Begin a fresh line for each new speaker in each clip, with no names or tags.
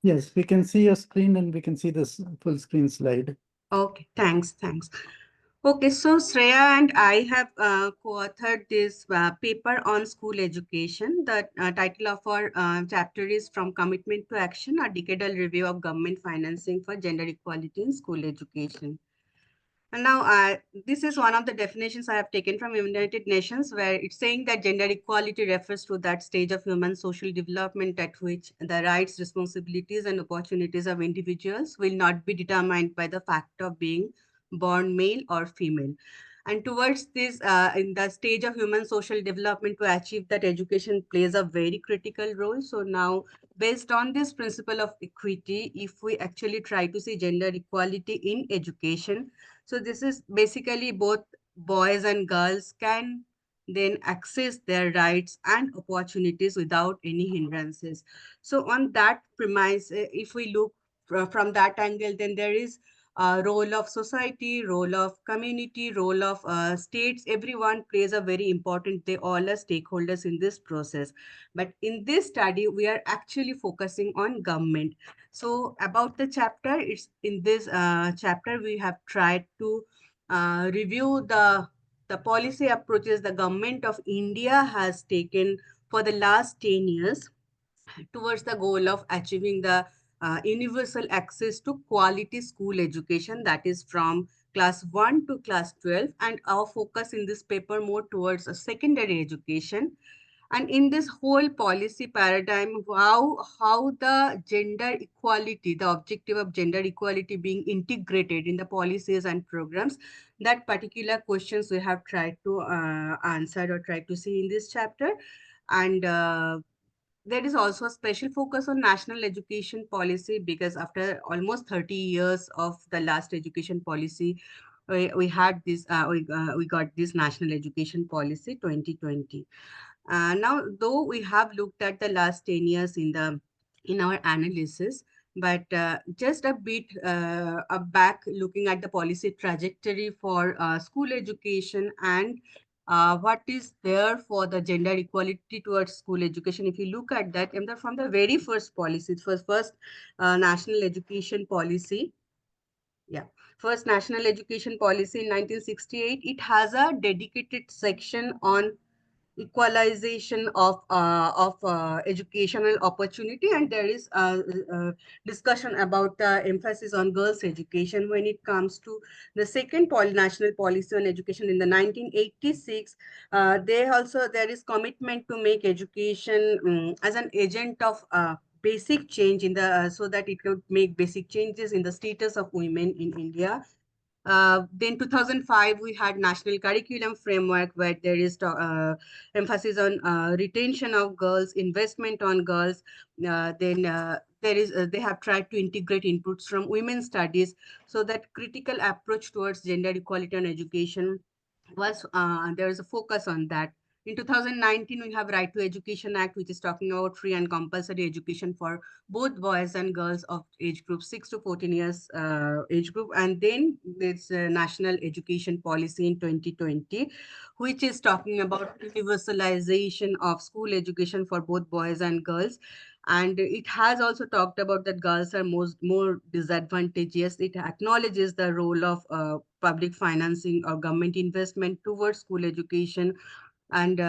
Yes, we can see your screen and we can see this full screen slide.
Okay, thanks. Okay, so Shreya and I have co-authored this paper on school education. The title of our chapter is From Commitment to Action, a Decadal Review of Government Financing for Gender Equality in School Education. And now, this is one of the definitions I have taken from United Nations, where it's saying that gender equality refers to that stage of human social development at which the rights, responsibilities, and opportunities of individuals will not be determined by the fact of being born male or female. And towards this, in the stage of human social development, to achieve that, education plays a very critical role. So now, based on this principle of equity, if we actually try to see gender equality in education, so this is basically both boys and girls can then access their rights and opportunities without any hindrances. So on that premise, if we look from that angle, then there is a role of society, role of community, role of states. Everyone plays a very important, they all are stakeholders in this process. But in this study, we are actually focusing on government. So about the chapter, it's in this chapter we have tried to review the policy approaches the government of India has taken for the last 10 years towards the goal of achieving the universal access to quality school education, that is from class 1 to class 12, and our focus in this paper more towards a secondary education. And in this whole policy paradigm, how the gender equality, the objective of gender equality being integrated in the policies and programs, that particular questions we have tried to answer or try to see in this chapter. And there is also a special focus on national education policy, because after almost 30 years of the last education policy, we had this we got this national education policy 2020. Now, though we have looked at the last 10 years in our analysis, but just a bit back, looking at the policy trajectory for school education and what is there for the gender equality towards school education. If you look at that, and from the very first policy, it was first national education policy. Yeah, first national education policy in 1968. It has a dedicated section on equalization of educational opportunity, and there is a discussion about the emphasis on girls education. When it comes to the second national policy on education in the 1986, there is commitment to make education as an agent of basic change in the so that it could make basic changes in the status of women in India. Then 2005, we had national curriculum framework, where there is emphasis on retention of girls, investment on girls. Then they have tried to integrate inputs from women's studies, so that critical approach towards gender equality and education was there is a focus on that. In 2019, we have Right to Education Act, which is talking about free and compulsory education for both boys and girls of age group 6 to 14 years age group. And then there's National Education Policy in 2020, which is talking about universalization of school education for both boys and girls. And it has also talked about that girls are more disadvantaged. Yes, it acknowledges the role of public financing or government investment towards school education. And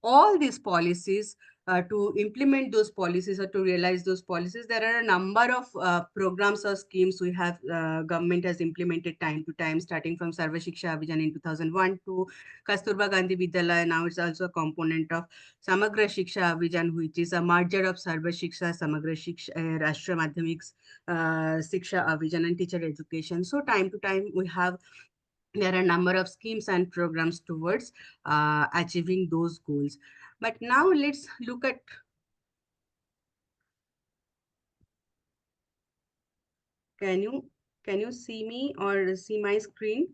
all these policies, to implement those policies or to realize those policies, there are a number of programs or schemes we have government has implemented time to time, starting from Sarva Shiksha Abhiyan in 2001 to Kasturba Gandhi Vidyalaya. Now it's also a component of Samagra Shiksha Abhiyan, which is a merger of Sarva Shiksha, Samagra Shiksha, Rashtra Madhyamik Shiksha Abhiyan, and teacher education. So time to time we have, there are a number of schemes and programs towards achieving those goals. But now let's look at, can you see me or see my screen?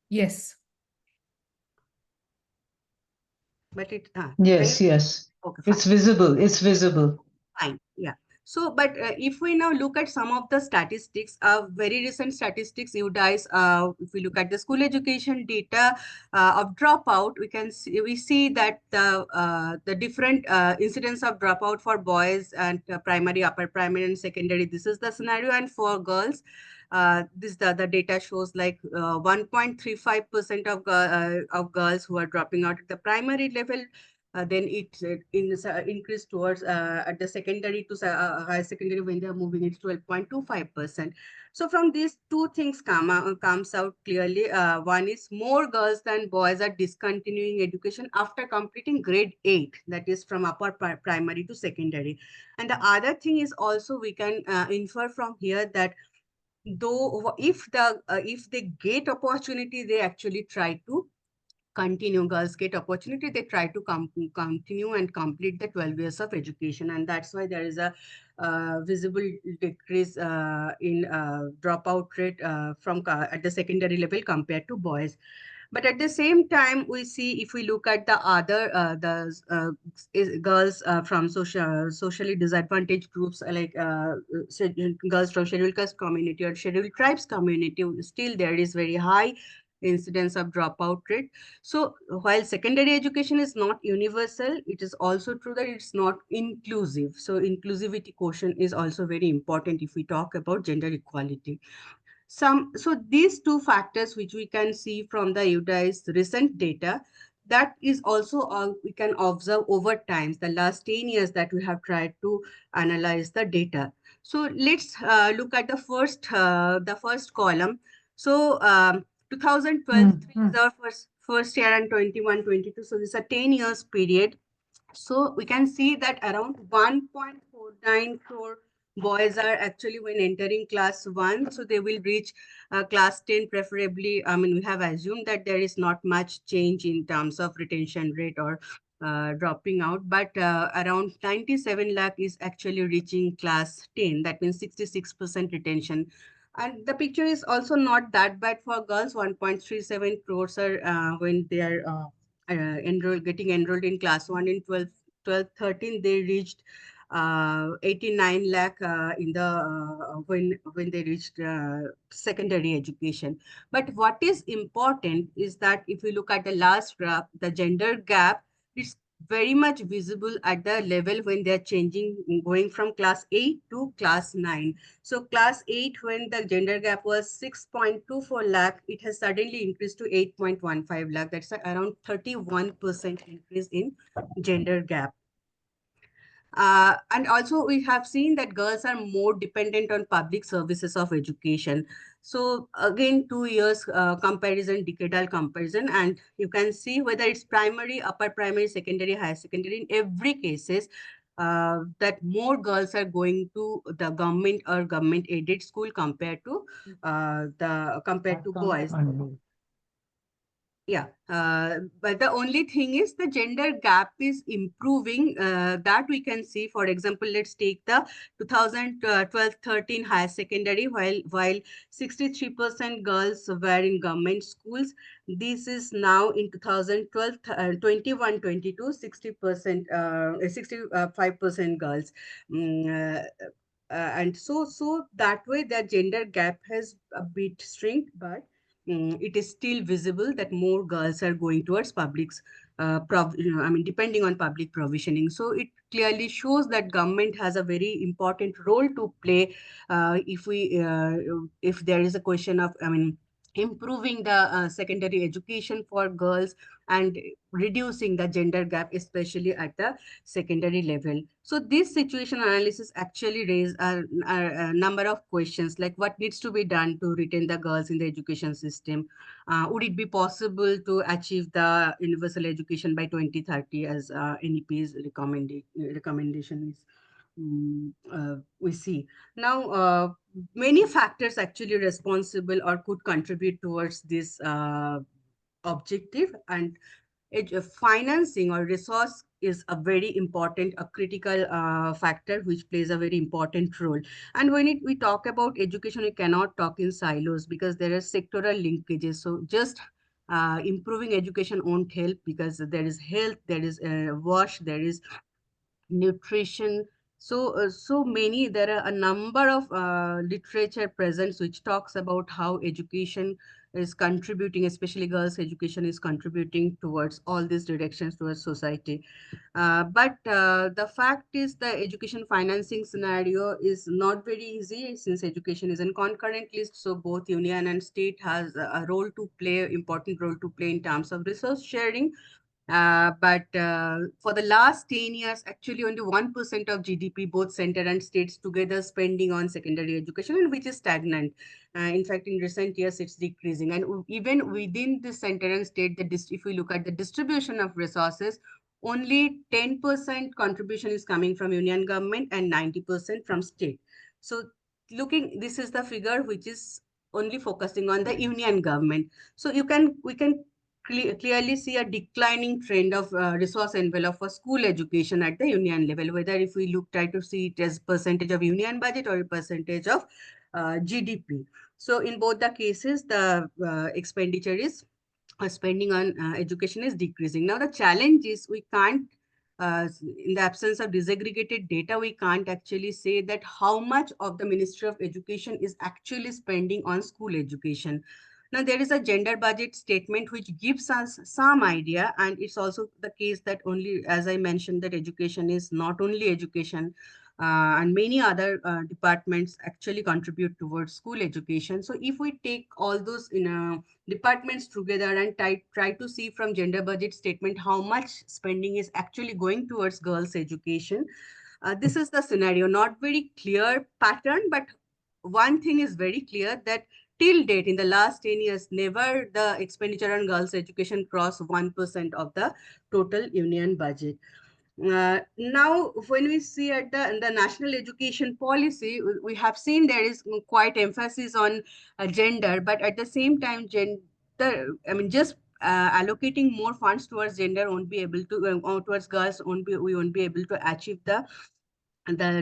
Yes.
But it
Yes, yes.
okay,
It's visible. It's visible.
fine. Yeah. So, but if we now look at some of the statistics, very recent statistics, you guys, if we look at the school education data of dropout, we see that the different incidence of dropout for boys and primary, upper primary, and secondary. This is the scenario, and for girls, the data shows like 1.35% of girls who are dropping out at the primary level, then it increased towards at the secondary to higher secondary when they are moving, it's 12.25%. So from these two things comes out clearly. One is more girls than boys are discontinuing education after completing grade 8, that is from upper primary to secondary. And the other thing is also we can infer from here that though if they get opportunity, they actually try to continue. Girls get opportunity, they try to continue and complete the 12 years of education, and that's why there is a visible decrease in dropout rate from at the secondary level compared to boys. But at the same time, we see if we look at the other girls from socially disadvantaged groups like girls from scheduled caste community or scheduled tribes community, still there is very high incidence of dropout rate. So while secondary education is not universal, it is also true that it's not inclusive. So inclusivity quotient is also very important if we talk about gender equality. So these two factors which we can see from the UDAI's recent data, that is also we can observe over time, the last 10 years that we have tried to analyze the data. So let's look at the first column. So 2012 is our first year, and 21 22. So this is a 10 years period. So we can see that around 1.49 crore boys are actually when entering class 1. So they will reach class 10 preferably. I mean, we have assumed that there is not much change in terms of retention rate or dropping out, but around 97 lakh is actually reaching class 10. That means 66% retention. And the picture is also not that bad for girls. 1.37 crores are when they are getting enrolled in class 1 in 13 they reached 89 lakh in the when they reached secondary education. But what is important is that if we look at the last graph, the gender gap is very much visible at the level when they're changing, going from class 8 to class 9. So class 8, when the gender gap was 6.24 lakh, it has suddenly increased to 8.15 lakh. That's around 31% increase in gender gap. And also we have seen that girls are more dependent on public services of education. So again, 2 years comparison, decadal comparison, and you can see whether it's primary, upper primary, secondary, higher secondary, in every cases, that more girls are going to the government or government aided school compared to boys. Yeah, but the only thing is the gender gap is improving, that we can see. For example, let's take the 2012-13 higher secondary, while 63% girls were in government schools. This is now in 2012, 21-22, 60%, 65% girls. And so that way the gender gap has a bit shrink, but it is still visible that more girls are going towards depending on public provisioning. So it clearly shows that government has a very important role to play if there is a question of, improving the secondary education for girls and reducing the gender gap, especially at the secondary level. So this situation analysis actually raise a number of questions, like what needs to be done to retain the girls in the education system. Would it be possible to achieve the universal education by 2030 as NEP's recommendation is? We see now many factors actually responsible or could contribute towards this objective, and financing or resource is a very important, a critical factor which plays a very important role. And when we talk about education, we cannot talk in silos because there are sectoral linkages. So just improving education won't help, because there is health, there is wash, there is nutrition, So many, there are a number of literature presents which talks about how education is contributing, especially girls' education is contributing towards all these directions towards society. But the fact is the education financing scenario is not very easy since education is in concurrent list. So both union and state has a role to play, important role to play in terms of resource sharing. But for the last 10 years, actually only 1% of GDP, both center and states together spending on secondary education, and which is stagnant. In fact, in recent years, it's decreasing. And even within the center and state, if we look at the distribution of resources, only 10% contribution is coming from union government and 90% from state. So this is the figure which is only focusing on the union government. So we can clearly see a declining trend of resource envelope for school education at the union level, whether if we try to see it as percentage of union budget or a percentage of GDP. So in both the cases, the expenditure is spending on education is decreasing. Now, the challenge is we can't, in the absence of disaggregated data, we can't actually say that how much of the Ministry of Education is actually spending on school education. Now, there is a gender budget statement which gives us some idea, and it's also the case that only, as I mentioned, that education is not only education, and many other departments actually contribute towards school education. So if we take all those departments together and try to see from gender budget statement how much spending is actually going towards girls' education, this is the scenario. Not very clear pattern, but one thing is very clear that till date, in the last 10 years, never the expenditure on girls' education crossed 1% of the total union budget. Now, when we see at the national education policy, we have seen there is quite emphasis on gender, but at the same time, just allocating more funds towards gender won't be able to, or towards girls, we won't be able to achieve the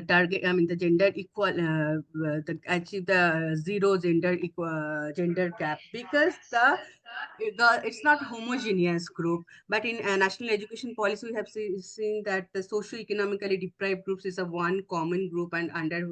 target, the gender equal, achieve the zero gender gap, because it's not homogeneous group. But in national education policy, we have seen that the socio-economically deprived groups is a one common group, and under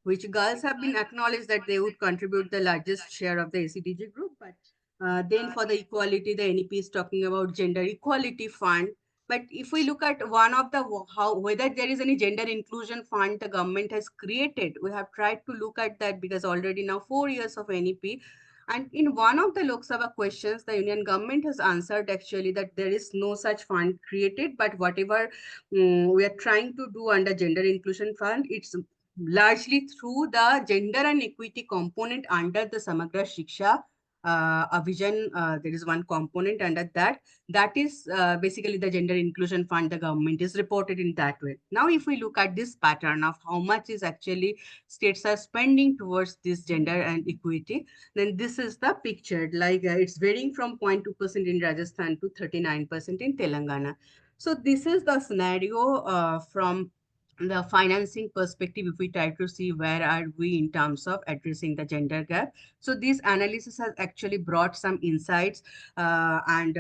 which girls have been acknowledged that they would contribute the largest share of the ACDG group. But then for the equality, the NEP is talking about gender equality fund. But if we look at one of the whether there is any gender inclusion fund the government has created, we have tried to look at that, because already now 4 years of NEP, and in one of the Lok Sabha questions, the union government has answered actually that there is no such fund created, but whatever we are trying to do under gender inclusion fund, it's largely through the gender and equity component under the Samagra Shiksha a vision. There is one component under that. That is basically the gender inclusion fund the government is reported in that way. Now, if we look at this pattern of how much is actually states are spending towards this gender and equity, then this is the picture. Like it's varying from 0.2% in Rajasthan to 39% in Telangana. So this is the scenario from the financing perspective. If we try to see where are we in terms of addressing the gender gap, so this analysis has actually brought some insights, and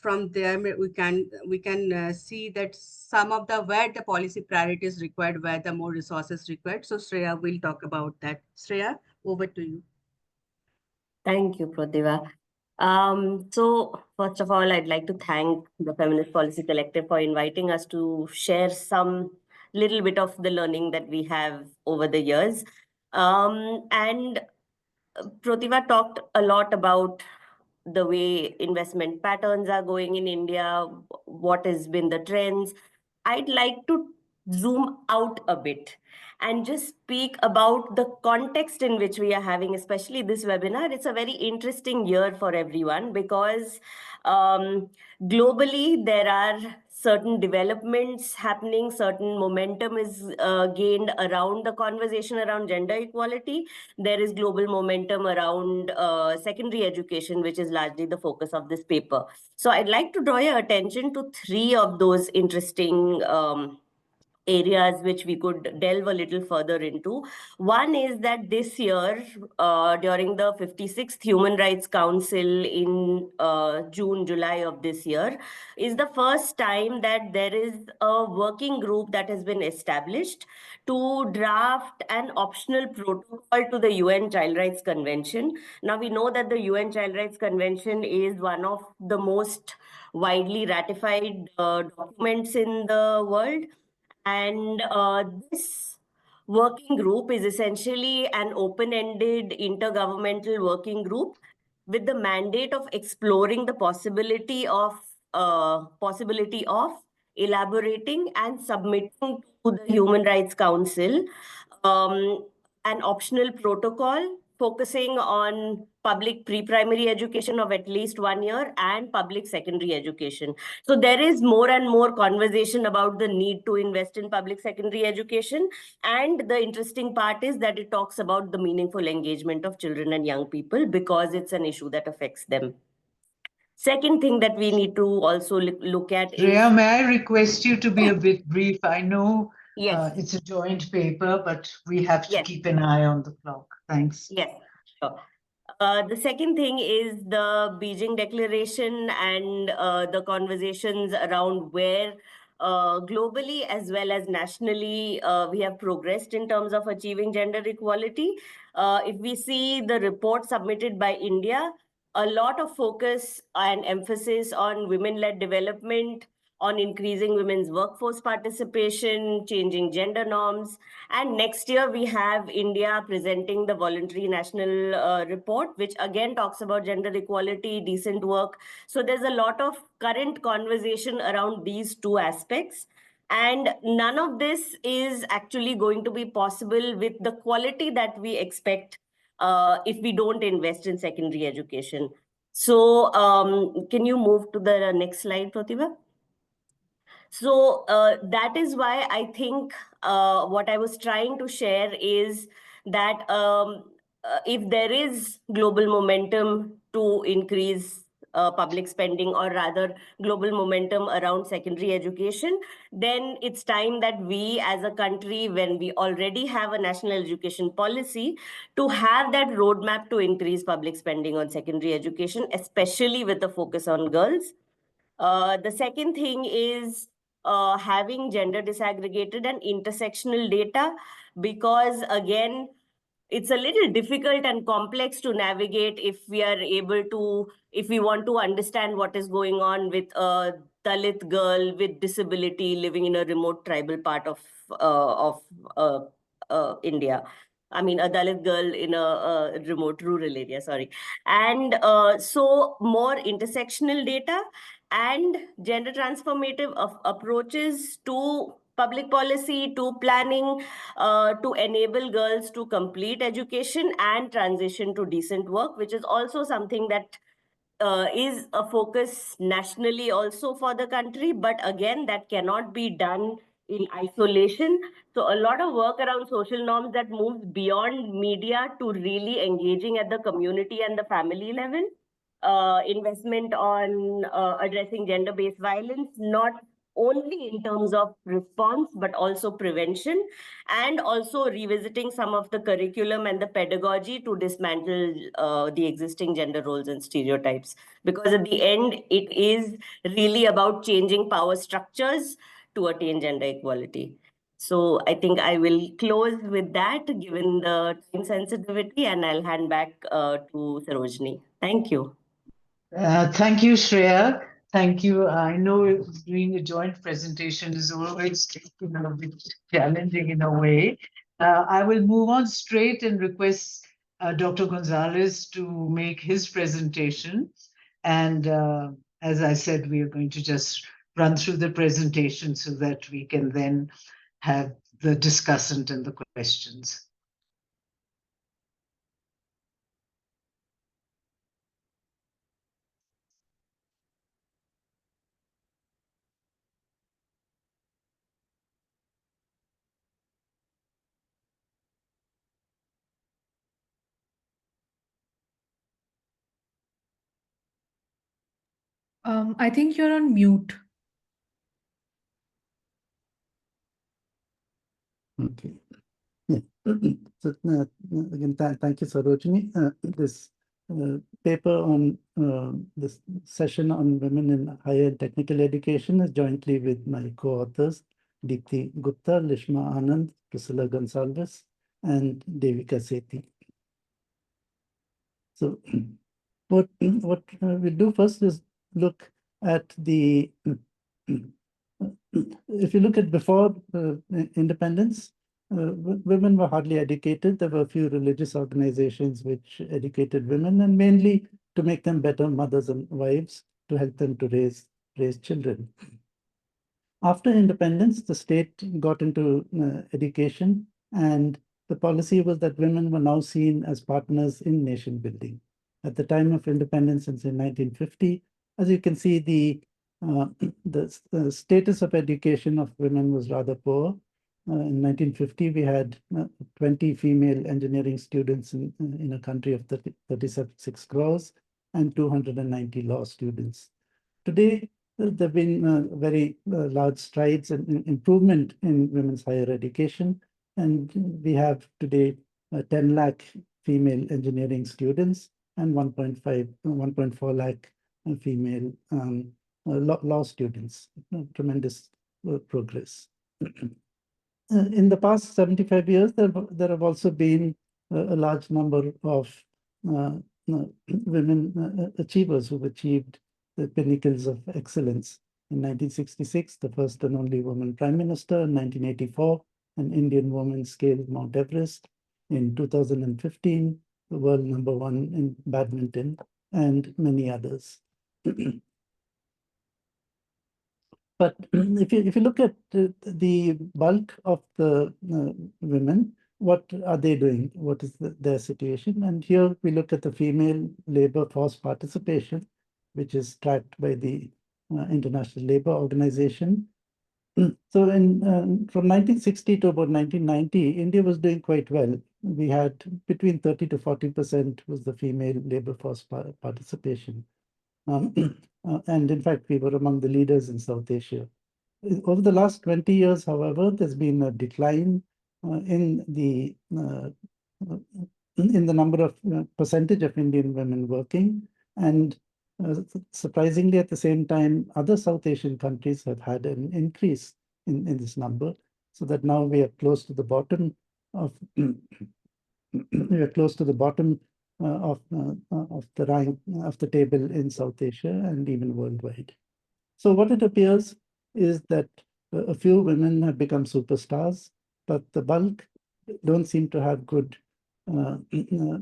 from there we can see that some of the where the policy priorities required, where the more resources required. So Shreya will talk about that. Shreya, over to you.
Thank you, Protiva. So first of all, I'd like to thank the Feminist Policy Collective for inviting us to share some little bit of the learning that we have over the years. And Protiva talked a lot about the way investment patterns are going in India, what has been the trends. I'd like to zoom out a bit and just speak about the context in which we are having, especially this webinar. It's a very interesting year for everyone because globally there are certain developments happening, certain momentum is gained around the conversation around gender equality. There is global momentum around secondary education, which is largely the focus of this paper. So I'd like to draw your attention to three of those interesting areas which we could delve a little further into. One is that this year, during the 56th Human Rights Council in June, July of this year, is the first time that there is a working group that has been established to draft an optional protocol to the UN Child Rights Convention. Now, we know that the UN Child Rights Convention is one of the most widely ratified documents in the world. And this working group is essentially an open-ended intergovernmental working group with the mandate of exploring the possibility of elaborating and submitting to the Human Rights Council um, an optional protocol focusing on public pre-primary education of at least 1 year and public secondary education. So there is more and more conversation about the need to invest in public secondary education. And the interesting part is that it talks about the meaningful engagement of children and young people because it's an issue that affects them. Second thing that we need to also look at is...
Shreya, may I request you to be a bit brief? I know
Yes.
it's a joint paper, but we have to
Yes.
keep an eye on the clock. Thanks.
Yes, sure. The second thing is the Beijing Declaration and the conversations around where globally as well as nationally we have progressed in terms of achieving gender equality. If we see the report submitted by India, a lot of focus and emphasis on women-led development, on increasing women's workforce participation, changing gender norms. And next year, we have India presenting the voluntary national report, which again talks about gender equality, decent work. So there's a lot of current conversation around these two aspects. And none of this is actually going to be possible with the quality that we expect if we don't invest in secondary education. So can you move to the next slide, Prativa? So that is why I think what I was trying to share is that if there is global momentum to increase public spending, or rather global momentum around secondary education, then it's time that we as a country, when we already have a national education policy, to have that roadmap to increase public spending on secondary education, especially with a focus on girls. The second thing is having gender disaggregated and intersectional data, because again, it's a little difficult and complex to navigate if we want to understand what is going on with a Dalit girl with disability living in a remote tribal part of India. I mean, a Dalit girl in a remote rural area, sorry. And so more intersectional data and gender transformative approaches to public policy, to planning, to enable girls to complete education and transition to decent work, which is also something that is a focus nationally also for the country. But again, that cannot be done in isolation. So a lot of work around social norms that moves beyond media to really engaging at the community and the family level. Investment on addressing gender-based violence, not only in terms of response, but also prevention, and also revisiting some of the curriculum and the pedagogy to dismantle the existing gender roles and stereotypes. Because at the end, it is really about changing power structures to attain gender equality. So I think I will close with that, given the time sensitivity, and I'll hand back to Sarojini. Thank you.
Thank you, Shreya. Thank you. I know doing a joint presentation is always a bit challenging in a way. I will move on straight and request Dr. Gonsalves to make his presentation. And as I said, we are going to just run through the presentation so that we can then have the discussant and the questions.
I think you're on mute.
So, again, thank you, Sarojini. This paper on this session on women in higher and technical education is jointly with my co-authors, Deepthi Gupta, Lishma Anand, Priscilla Gonsalves, and Devika Sethi. So what we'll do first is look at the, if you look at before independence, women were hardly educated. There were a few religious organizations which educated women, and mainly to make them better mothers and wives, to help them to raise children. After independence, the state got into education, and the policy was that women were now seen as partners in nation building. At the time of independence in 1950, as you can see, the status of education of women was rather poor. In 1950, we had 20 female engineering students in a country of 36 crores and 290 law students. Today, there have been very large strides and improvement in women's higher education. And we have today 10 lakh female engineering students and 1.4 lakh female law students. Tremendous progress. In the past 75 years, there have also been a large number of women achievers who've achieved the pinnacles of excellence. In 1966, the first and only woman prime minister. In 1984, an Indian woman scaled Mount Everest. In 2015, the world #1 in badminton, and many others. But if you look at the bulk of the women, what are they doing? What is their situation? And here we look at the female labor force participation, which is tracked by the International Labour Organization. So from 1960 to about 1990, India was doing quite well. We had between 30 to 40% was the female labor force participation. And in fact, we were among the leaders in South Asia. Over the last 20 years, however, there's been a decline in the number of percentage of Indian women working. And surprisingly, at the same time, other South Asian countries have had an increase in this number, so that now we are close to the bottom of we are close to the bottom of the rank of the table in South Asia and even worldwide. So what it appears is that a few women have become superstars, but the bulk don't seem to have good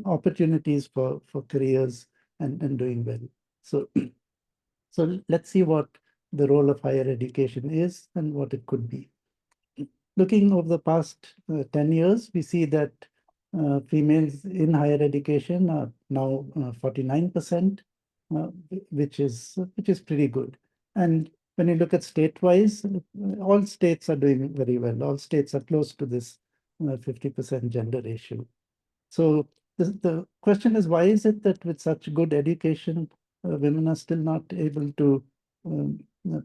opportunities for careers and doing well. So, so let's see what the role of higher education is and what it could be. Looking over the past 10 years, we see that females in higher education are now 49%, which is pretty good. And when you look at state-wise, all states are doing very well. All states are close to this 50% gender ratio. So the question is, why is it that with such good education, women are still not able to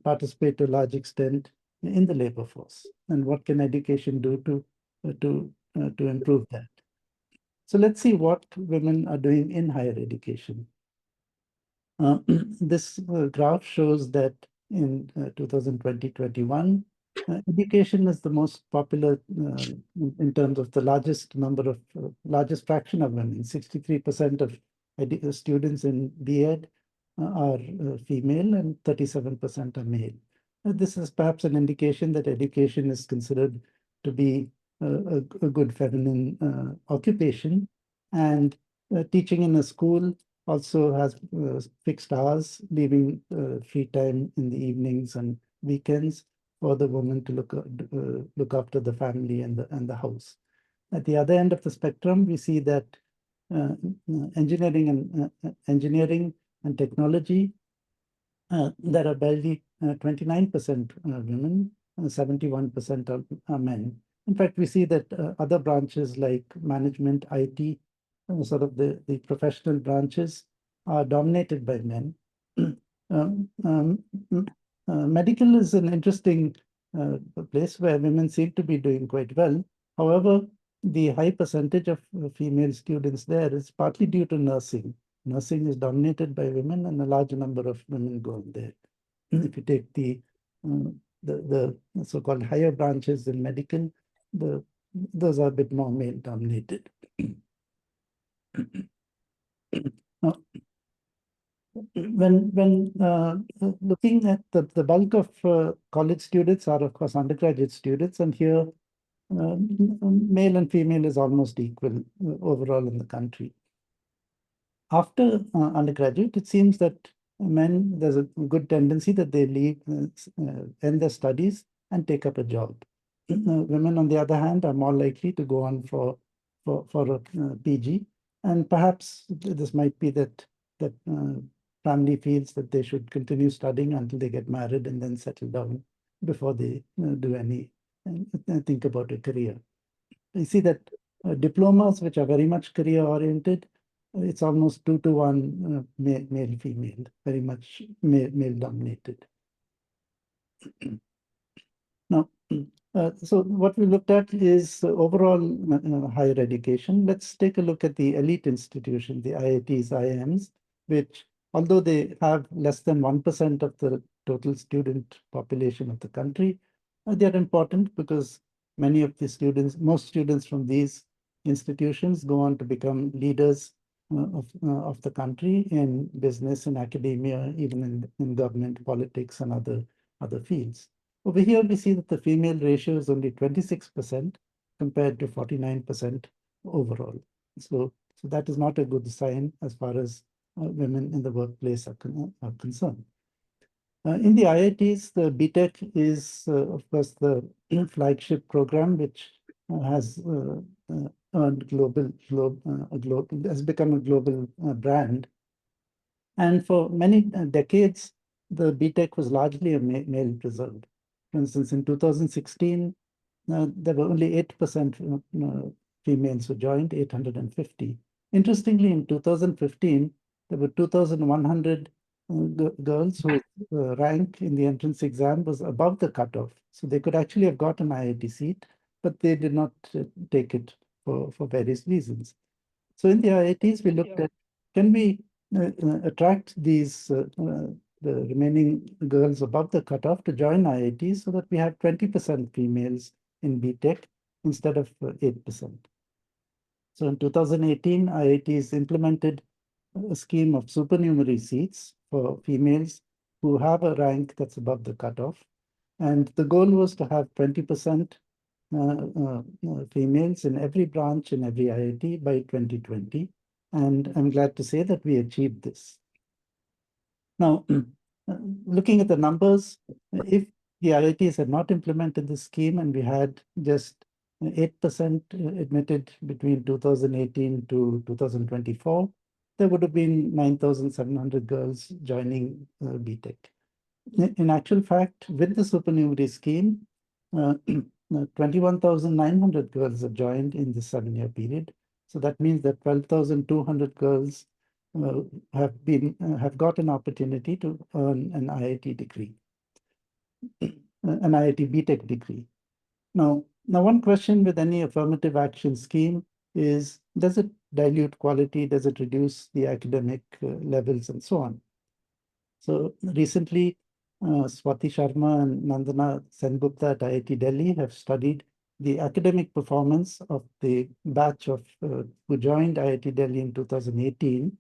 participate to a large extent in the labor force? And what can education do to improve that? So let's see what women are doing in higher education. This graph shows that in 2020-21, education is the most popular in terms of the largest number of largest fraction of women. 63% of students in B.Ed are female and 37% are male. This is perhaps an indication that education is considered to be a good feminine occupation, and teaching in a school also has fixed hours, leaving free time in the evenings and weekends for the woman to look after the family and the house. At the other end of the spectrum, we see that engineering and technology, there are barely 29% women, 71% are men. In fact, we see that other branches like management, IT, sort of the professional branches are dominated by men. Medical is an interesting place where women seem to be doing quite well. However, the high percentage of female students there is partly due to nursing. Nursing is dominated by women, and a large number of women go in there. If you take the so-called higher branches in medical, those are a bit more male dominated. Now, when looking at the bulk of college students are, of course, undergraduate students, and here male and female is almost equal overall in the country. After undergraduate, it seems that men, there's a good tendency that they leave, end their studies and take up a job. Women, on the other hand, are more likely to go on for a PG, and perhaps this might be that family feels that they should continue studying until they get married and then settle down before they do any think about a career. You see that diplomas, which are very much career oriented, it's almost 2-to-1 male female, very much male dominated. Now, so what we looked at is overall higher education. Let's take a look at the elite institutions, the IITs, IIMs, which, although they have less than 1% of the total student population of the country, they are important because many of the students, most students from these institutions go on to become leaders of the country in business and academia, even in government, politics, and other fields. Over here, we see that the female ratio is only 26% compared to 49% overall. So that is not a good sign as far as women in the workplace are concerned. In the IITs, the BTech is, of course, the flagship program, which has earned has become a global brand. And for many decades, the BTech was largely a male preserved. For instance, in 2016, there were only 8% females who joined, 850. Interestingly, in 2015, there were 2,100 girls whose rank in the entrance exam was above the cutoff. So they could actually have got an IIT seat, but they did not take it for various reasons. So in the IITs, we looked at, can we attract these the remaining girls above the cutoff to join IITs so that we have 20% females in BTech instead of 8%. So in 2018, IITs implemented a scheme of supernumerary seats for females who have a rank that's above the cutoff. And the goal was to have 20% females in every branch in every IIT by 2020. And I'm glad to say that we achieved this. Now, looking at the numbers, if the IITs had not implemented this scheme and we had just 8% admitted between 2018 to 2024, there would have been 9,700 girls joining BTech. In actual fact, with the supernumerary scheme, 21,900 girls have joined in the 7-year period. So that means that 12,200 girls have got an opportunity to earn an IIT degree, an IIT BTech degree. Now, one question with any affirmative action scheme is, does it dilute quality? Does it reduce the academic levels and so on? So recently, Swati Sharma and Nandana Sengupta at IIT Delhi have studied the academic performance of the batch of who joined IIT Delhi in 2018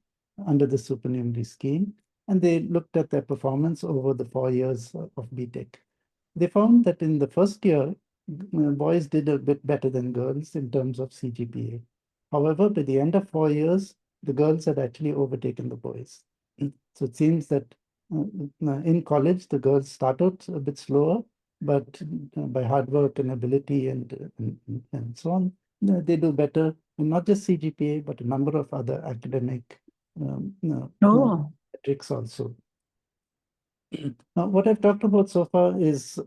under the supernumerary scheme, and they looked at their performance over the 4 years of BTech. They found that in the first year, boys did a bit better than girls in terms of CGPA. However, by the end of 4 years, the girls had actually overtaken the boys. So it seems that in college, the girls start out a bit slower, but by hard work and ability and so on, they do better, and not just CGPA, but a number of other academic metrics also. Now, what I've talked about so far is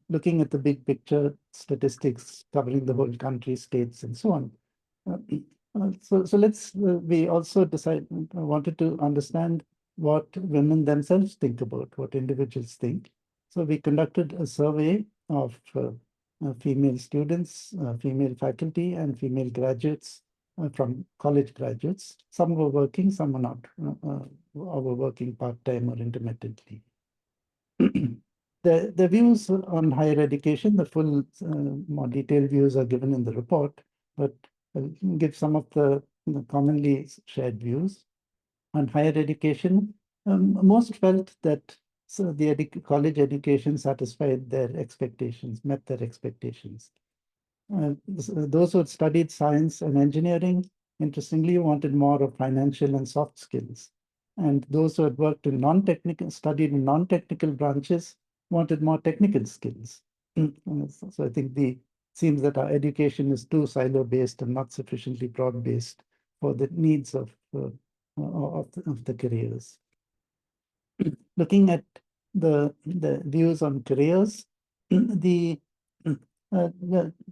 looking at the big picture statistics covering the whole country, states, and so on. So let's, we also wanted to understand what women themselves think about, what individuals think. So we conducted a survey of female students, female faculty, and female graduates from college graduates. Some were working, some were not, or were working part-time or intermittently. The views on higher education, the full, more detailed views are given in the report, but I'll give some of the commonly shared views. On higher education, most felt that the college education satisfied their expectations, met their expectations. Those who had studied science and engineering, interestingly, wanted more of financial and soft skills. And those who had worked in studied in non-technical branches wanted more technical skills. So I think it seems that our education is too silo-based and not sufficiently broad-based for the needs of the careers. Looking at the views on careers, there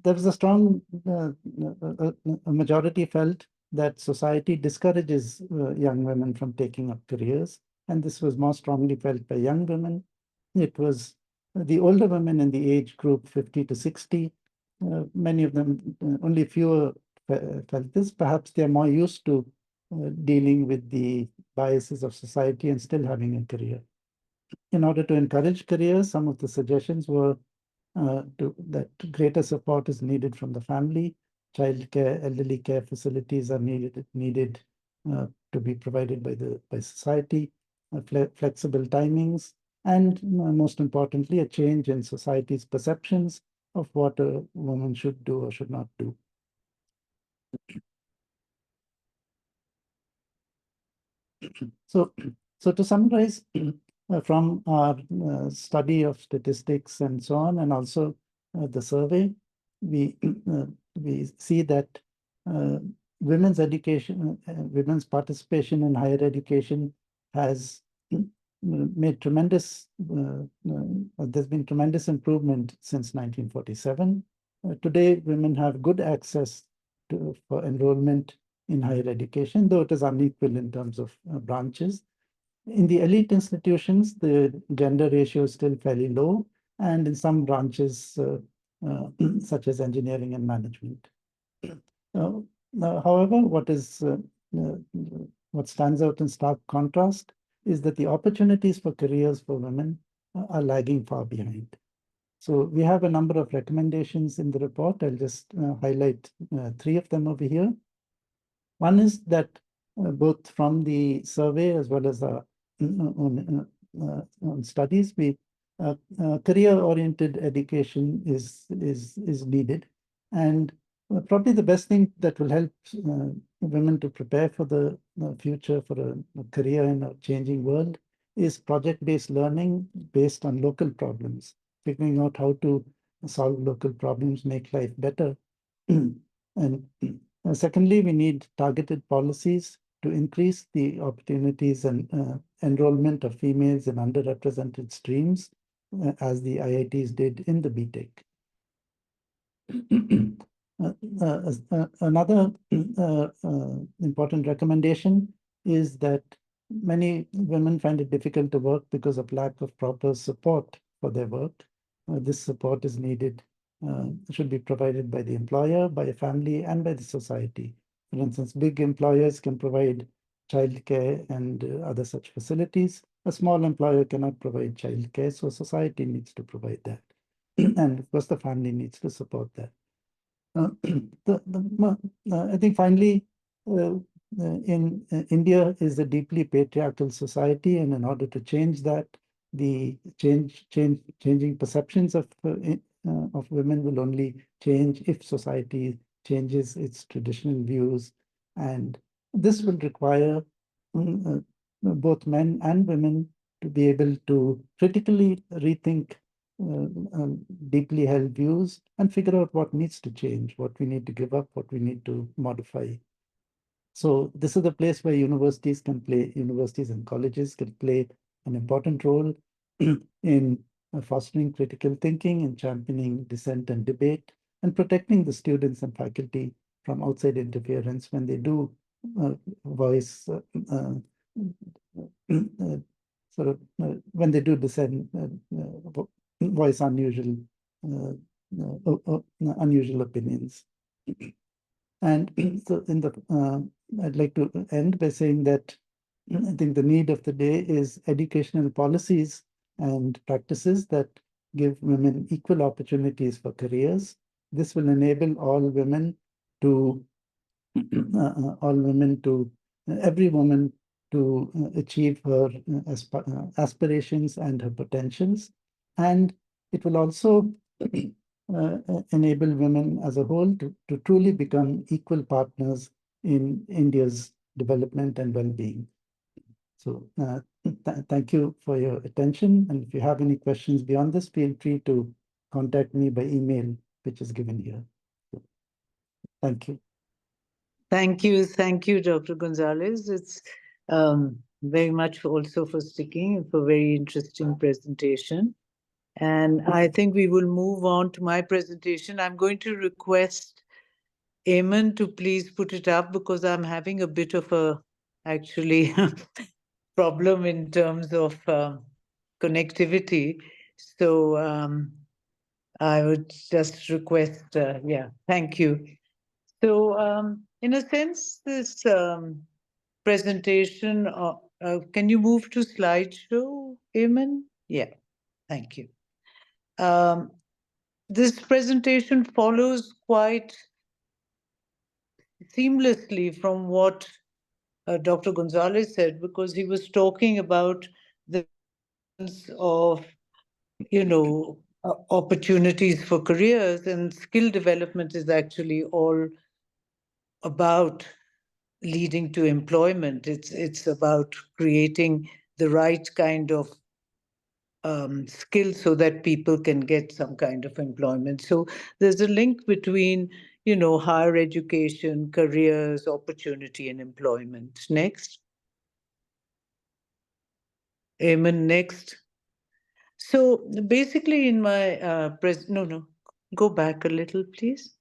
was a strong a majority felt that society discourages young women from taking up careers, and this was more strongly felt by young women. It was the older women in the age group 50 to 60. Many of them, only fewer felt this. Perhaps they're more used to dealing with the biases of society and still having a career. In order to encourage careers, some of the suggestions were that greater support is needed from the family, childcare, elderly care facilities are needed to be provided by society, flexible timings, and most importantly, a change in society's perceptions of what a woman should do or should not do. So to summarize, from our study of statistics and so on, and also the survey, we see that women's education, women's participation in higher education has made tremendous, there's been tremendous improvement since 1947. Today, women have good access for enrollment in higher education, though it is unequal in terms of branches. In the elite institutions, the gender ratio is still fairly low, and in some branches, such as engineering and management. However, what stands out in stark contrast is that the opportunities for careers for women are lagging far behind. So we have a number of recommendations in the report. I'll just highlight 3 of them over here. One is that both from the survey as well as on studies, career-oriented education is needed, and probably the best thing that will help women to prepare for the future, for a career in a changing world, is project-based learning based on local problems, figuring out how to solve local problems, make life better. And secondly, we need targeted policies to increase the opportunities and enrollment of females in underrepresented streams, as the IITs did in the BTech. Another important recommendation is that many women find it difficult to work because of lack of proper support for their work. This support is needed, should be provided by the employer, by a family, and by the society. For instance, big employers can provide childcare and other such facilities. A small employer cannot provide childcare, so society needs to provide that. And of course, the family needs to support that. I think finally, in India is a deeply patriarchal society, and in order to change that, the changing perceptions of women will only change if society changes its traditional views, and this will require both men and women to be able to critically rethink deeply held views and figure out what needs to change, what we need to give up, what we need to modify. So this is the place where universities and colleges can play an important role in fostering critical thinking and championing dissent and debate, and protecting the students and faculty from outside interference when they do voice when they do dissent, voice unusual unusual opinions. And so I'd like to end by saying that I think the need of the day is educational policies and practices that give women equal opportunities for careers. This will enable all women to every woman to achieve her aspirations and her potentials. And it will also enable women as a whole to truly become equal partners in India's development and well-being. So thank you for your attention. And if you have any questions beyond this, feel free to contact me by email, which is given here. So, thank you.
Thank you, Dr. Gonsalves. It's very much also for sticking for very interesting presentation. And I think we will move on to my presentation. I'm going to request Eamon to please put it up because I'm having a bit of a actually problem in terms of connectivity. So I would just request, yeah, thank you. So in a sense, this presentation, can you move to slideshow, Eamon? Yeah, thank you. This presentation follows quite seamlessly from what Dr. Gonsalves said, because he was talking about the of, opportunities for careers, and skill development is actually all about leading to employment. It's about creating the right kind of skills so that people can get some kind of employment. So there's a link between, higher education, careers, opportunity, and employment. Next. Eamon, next. So basically in my, go back a little, please.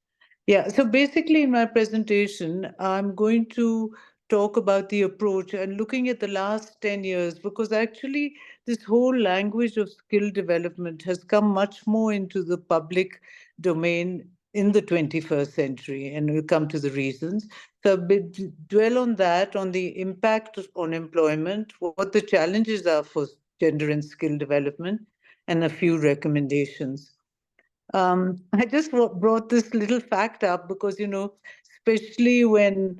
Yeah, so basically in my presentation, I'm going to talk about the approach and looking at the last 10 years, because actually this whole language of skill development has come much more into the public domain in the 21st century, and we'll come to the reasons. So dwell on that, on the impact on employment, what the challenges are for gender and skill development, and a few recommendations. I just brought this little fact up because, especially when,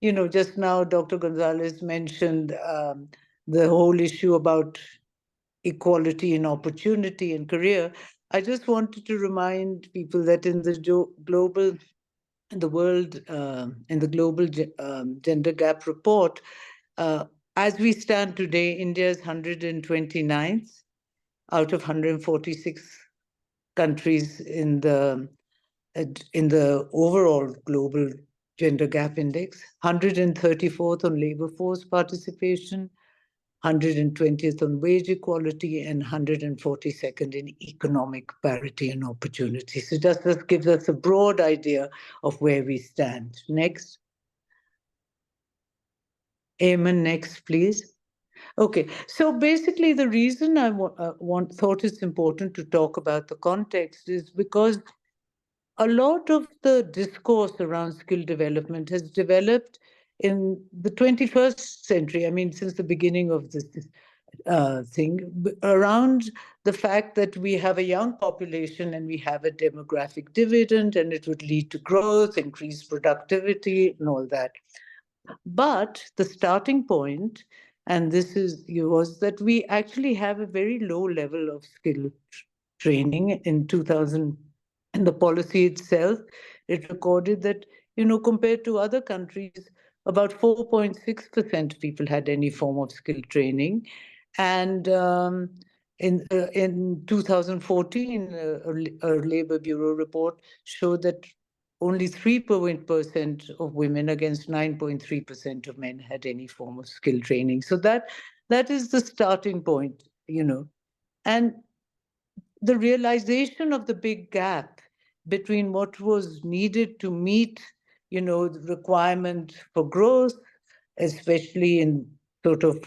just now Dr. Gonsalves mentioned the whole issue about equality in opportunity and career. I just wanted to remind people that in the global gender gap report, as we stand today, India is 129th out of 146 countries in the overall global gender gap index, 134th on labor force participation, 120th on wage equality, and 142nd in economic parity and opportunity. So just this gives us a broad idea of where we stand. Next. Eamon, next, please. Okay, so basically the reason I thought it's important to talk about the context is because a lot of the discourse around skill development has developed in the 21st century. I mean, since the beginning of this thing, around the fact that we have a young population and we have a demographic dividend, and it would lead to growth, increased productivity, and all that. But the starting point, and this was that we actually have a very low level of skill training in 2000. And the policy itself, it recorded that, compared to other countries, about 4.6% of people had any form of skill training. And in 2014, a Labour Bureau report showed that only 3% of women against 9.3% of men had any form of skill training. So that is the starting point, And the realization of the big gap between what was needed to meet, the requirement for growth, especially in sort of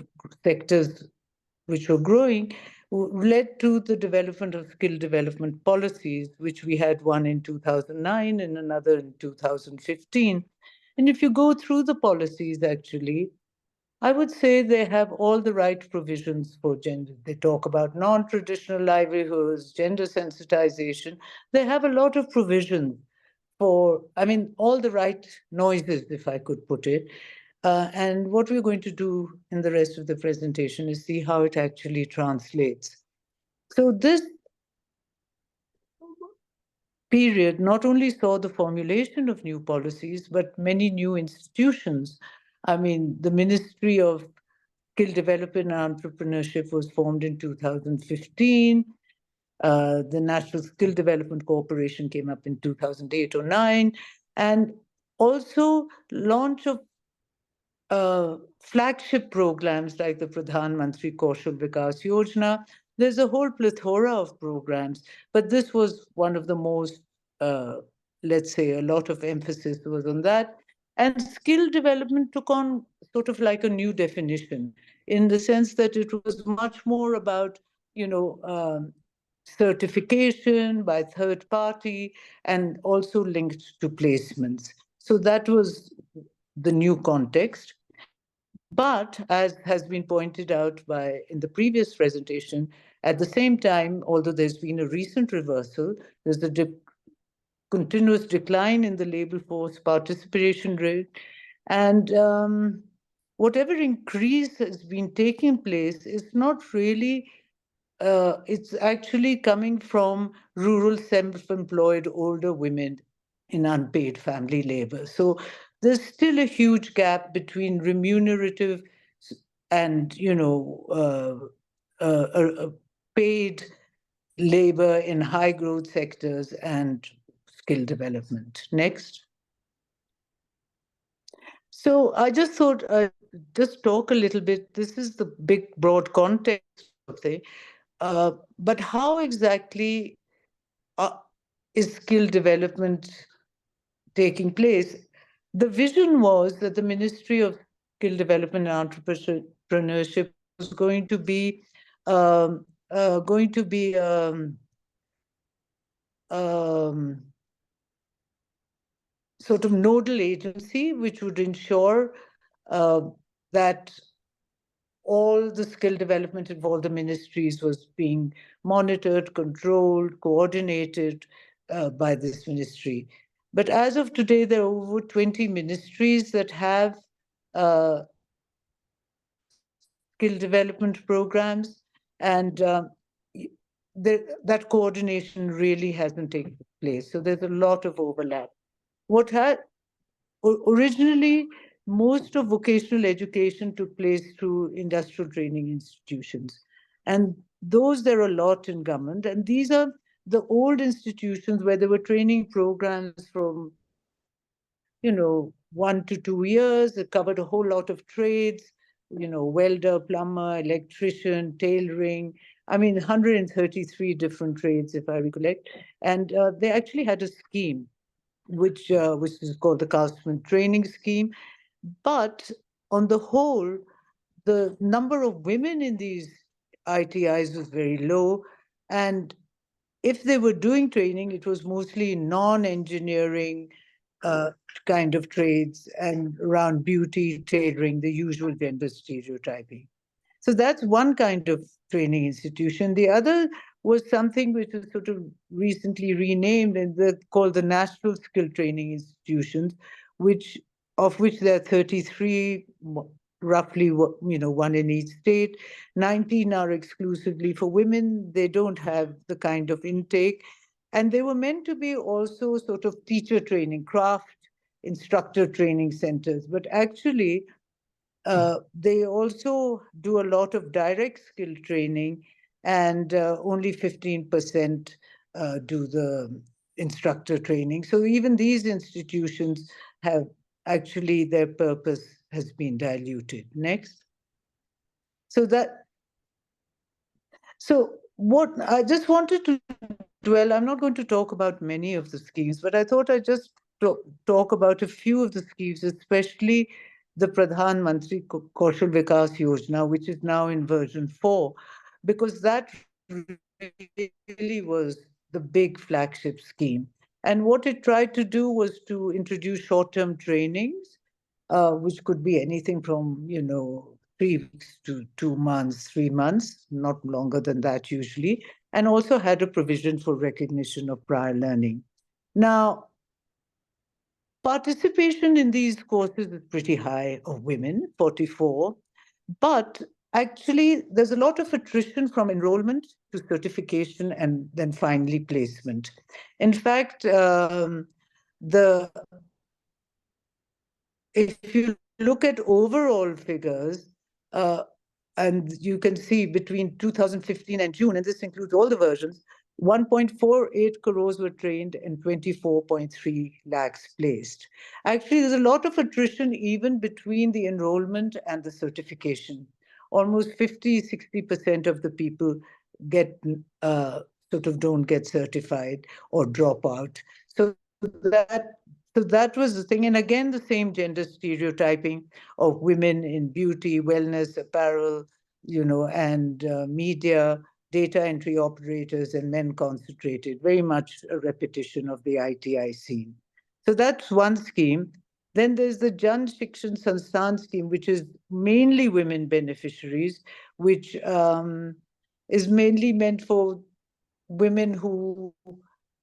sectors which were growing,
led to the development of skill development policies, which we had one in 2009 and another in 2015. And if you go through the policies, actually, I would say they have all the right provisions for gender. They talk about non-traditional livelihoods, gender sensitization. They have a lot of provisions for, I mean, all the right noises, if I could put it. And what we're going to do in the rest of the presentation is see how it actually translates. So this period not only saw the formulation of new policies, but many new institutions. I mean, the Ministry of Skill Development and Entrepreneurship was formed in 2015. The National Skill Development Corporation came up in 2008 or 9. And also launch of flagship programs like the Pradhan Mantri Kaushal Vikas Yojana. There's a whole plethora of programs, but this was one of the most, let's say, a lot of emphasis was on that. And skill development took on sort of like a new definition in the sense that it was much more about, certification by third party and also linked to placements. So that was the new context. But as has been pointed out in the previous presentation, at the same time, although there's been a recent reversal, there's a continuous decline in the labor force participation rate. And whatever increase has been taking place is not really, it's actually coming from rural self-employed older women in unpaid family labor. So there's still a huge gap between remunerative and paid labor in high growth sectors and skill development. Next. So I just thought I'd just talk a little bit. This is the big broad context of the, but how exactly is skill development taking place? The vision was that the Ministry of Skill Development and Entrepreneurship was going to be sort of nodal agency, which would ensure that all the skill development of all the ministries was being monitored, controlled, coordinated by this ministry. But as of today, there are over 20 ministries that have skill development programs, and that coordination really hasn't taken place. So there's a lot of overlap. Originally, most of vocational education took place through industrial training institutions. And those, there are a lot in government. And these are the old institutions where there were training programs from, 1 to 2 years. It covered a whole lot of trades, welder, plumber, electrician, tailoring. I mean, 133 different trades, if I recollect. And they actually had a scheme which is called the Craftsman Training Scheme. But on the whole, the number of women in these ITIs was very low. And if they were doing training, it was mostly non-engineering kind of trades and around beauty, tailoring, the usual gender stereotyping. So that's one kind of training institution. The other was something which was sort of recently renamed and called the National Skill Training Institutions, of which there are 33, roughly, one in each state. 19 are exclusively for women. They don't have the kind of intake. And they were meant to be also sort of teacher training, craft instructor training centers. But actually, they also do a lot of direct skill training, and only 15% do the instructor training. So even these institutions have actually, their purpose has been diluted. Next. So what I just wanted to dwell, I'm not going to talk about many of the schemes, but I thought I'd just talk about a few of the schemes, especially the Pradhan Mantri Kaushal Vikas Yojana, which is now in version 4. because that really was the big flagship scheme. And what it tried to do was to introduce short-term trainings, which could be anything from, 3 weeks to 2 months, 3 months, not longer than that usually, and also had a provision for recognition of prior learning. Now, participation in these courses is pretty high of women, 44, but actually there's a lot of attrition from enrollment to certification and then finally placement. In fact, the if you look at overall figures, and you can see between 2015 and June, and this includes all the versions, 1.48 crores were trained and 24.3 lakhs placed. Actually, there's a lot of attrition even between the enrollment and the certification. Almost 50-60% of the people get sort of don't get certified or drop out. So that was the thing. And again, the same gender stereotyping of women in beauty, wellness, apparel, and media, data entry operators, and men concentrated, very much a repetition of the ITI scene. So that's one scheme. Then there's the Jan Shikshan Sansthan scheme, which is mainly women beneficiaries, which is mainly meant for women who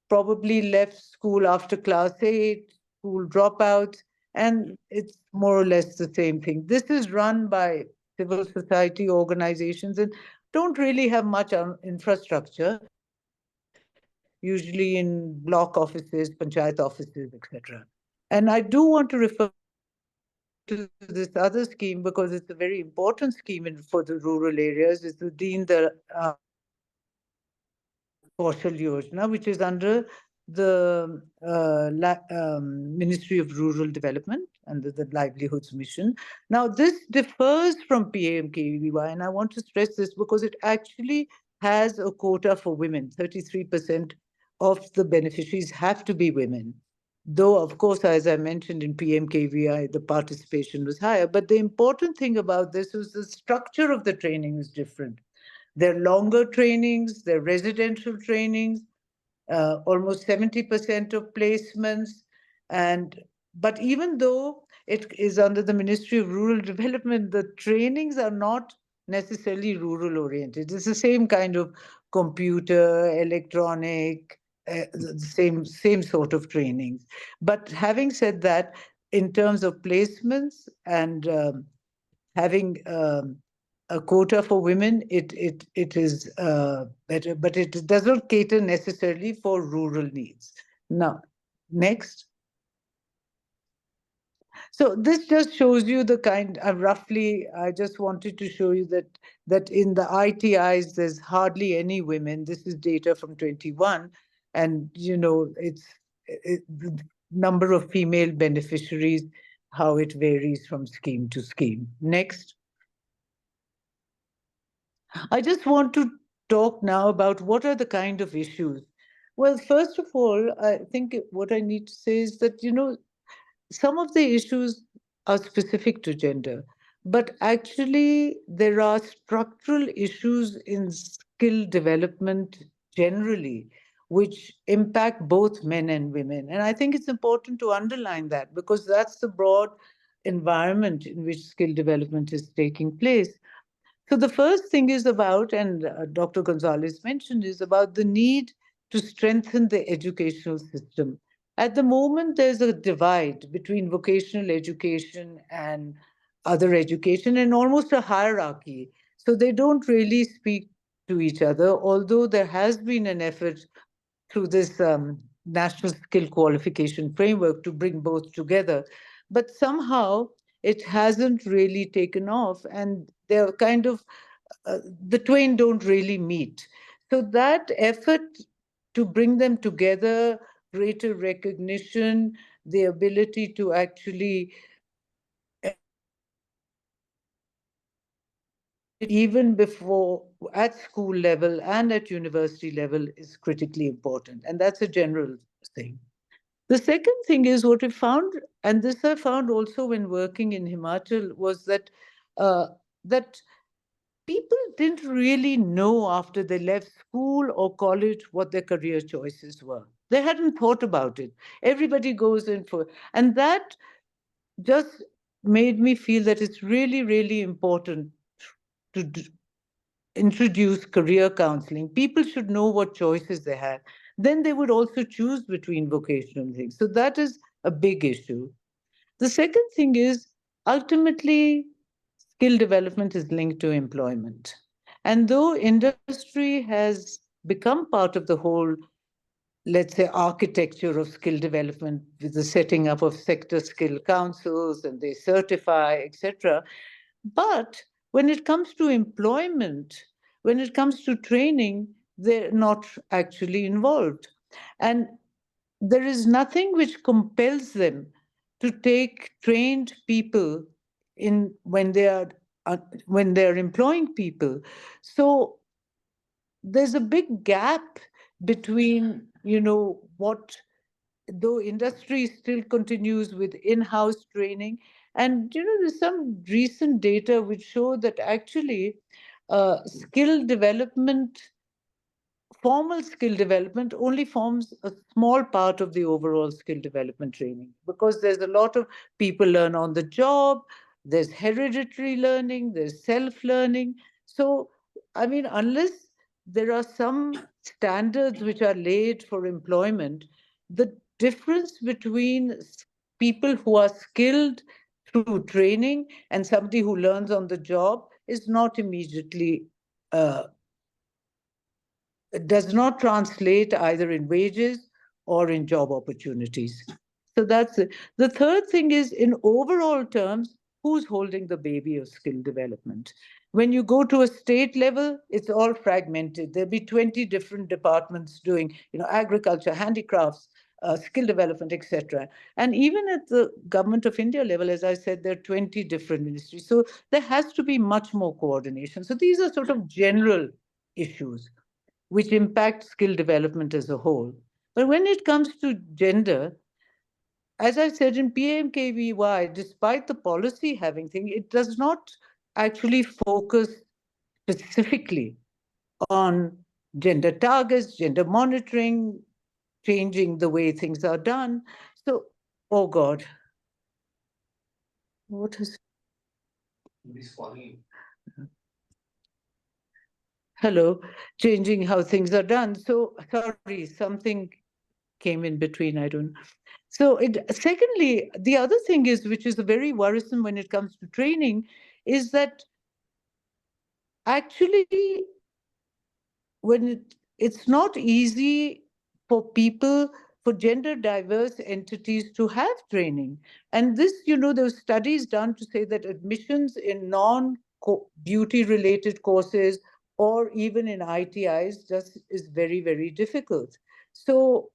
probably left school after class 8, school dropouts, and it's more or less the same thing. This is run by civil society organizations and don't really have much infrastructure, usually in block offices, panchayat offices, etc. And I do want to refer to this other scheme because it's a very important scheme for the rural areas. It's the Deen Dayal Kaushal Yojana, which is under the Ministry of Rural Development under the Livelihoods Mission. Now, this differs from PMKVY, and I want to stress this because it actually has a quota for women. 33% of the beneficiaries have to be women. Though, of course, as I mentioned in PMKVI, the participation was higher. But the important thing about this is the structure of the training is different. They're longer trainings, they're residential trainings, almost 70% of placements. But even though it is under the Ministry of Rural Development, the trainings are not necessarily rural oriented. It's the same kind of computer, electronic, the same sort of trainings. But having said that, in terms of placements and having a quota for women, it is better, but it does not cater necessarily for rural needs. Now, next. So this just shows you the kind of roughly, I just wanted to show you that in the ITIs, there's hardly any women. This is data from 21. And, it's the number of female beneficiaries, how it varies from scheme to scheme. Next. I just want to talk now about what are the kind of issues. Well, first of all, I think what I need to say is that, some of the issues are specific to gender, but actually there are structural issues in skill development generally, which impact both men and women. And I think it's important to underline that because that's the broad environment in which skill development is taking place. So the first thing is about, and Dr. Gonsalves mentioned, is about the need to strengthen the educational system. At the moment, there's a divide between vocational education and other education and almost a hierarchy. So they don't really speak to each other, although there has been an effort through this national skill qualification framework to bring both together. But somehow it hasn't really taken off, and they're kind of, the twain don't really meet. So that effort to bring them together, greater recognition, the ability to actually even before at school level and at university level is critically important. And that's a general thing. The second thing is what we found, and this I found also when working in Himachal, was that that people didn't really know after they left school or college what their career choices were. They hadn't thought about it. Everybody goes in for, and that just made me feel that it's really, really important to introduce career counseling. People should know what choices they have. Then they would also choose between vocational things. So that is a big issue. The second thing is ultimately skill development is linked to employment. And though industry has become part of the whole, let's say, architecture of skill development with the setting up of sector skill councils and they certify, etc. But when it comes to employment, when it comes to training, they're not actually involved. And there is nothing which compels them to take trained people in when they're employing people. So there's a big gap between, what, though industry still continues with in-house training. And there's some recent data which show that actually skill development, formal skill development only forms a small part of the overall skill development training, because there's a lot of people learn on the job, there's hereditary learning, there's self-learning. So, I mean, unless there are some standards which are laid for employment, the difference between people who are skilled through training and somebody who learns on the job is not immediately does not translate either in wages or in job opportunities. So that's it. The third thing is, in overall terms, who's holding the baby of skill development? When you go to a state level, it's all fragmented. There'll be 20 different departments doing, agriculture, handicrafts, skill development, etc. And even at the Government of India level, as I said, there are 20 different ministries. So there has to be much more coordination. So these are sort of general issues which impact skill development as a whole. But when it comes to gender, as I said in PMKVY, despite the policy having thing, it does not actually focus specifically on gender targets, gender monitoring, changing the way things are done. So, oh God, what is? Hello, changing how things are done. So, sorry, something came in between, I don't know. So secondly, the other thing is, which is very worrisome when it comes to training, is that actually when it's not easy for people, for gender diverse entities to have training. And this, there were studies done to say that admissions in non-beauty related courses or even in ITIs just is very, very difficult. So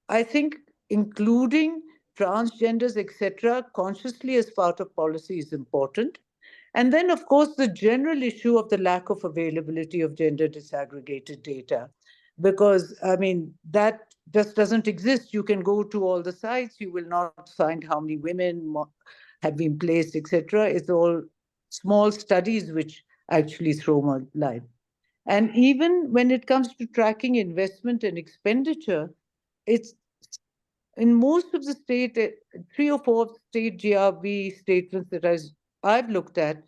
I think including transgenders, etc., consciously as part of policy is important. And then, of course, the general issue of the lack of availability of gender disaggregated data, because, I mean, that just doesn't exist. You can go to all the sites, you will not find how many women have been placed, etc. It's all small studies which actually throw more light. And even when it comes to tracking investment and expenditure, it's in most of the state, 3 or 4 state GRB statements that I've looked at,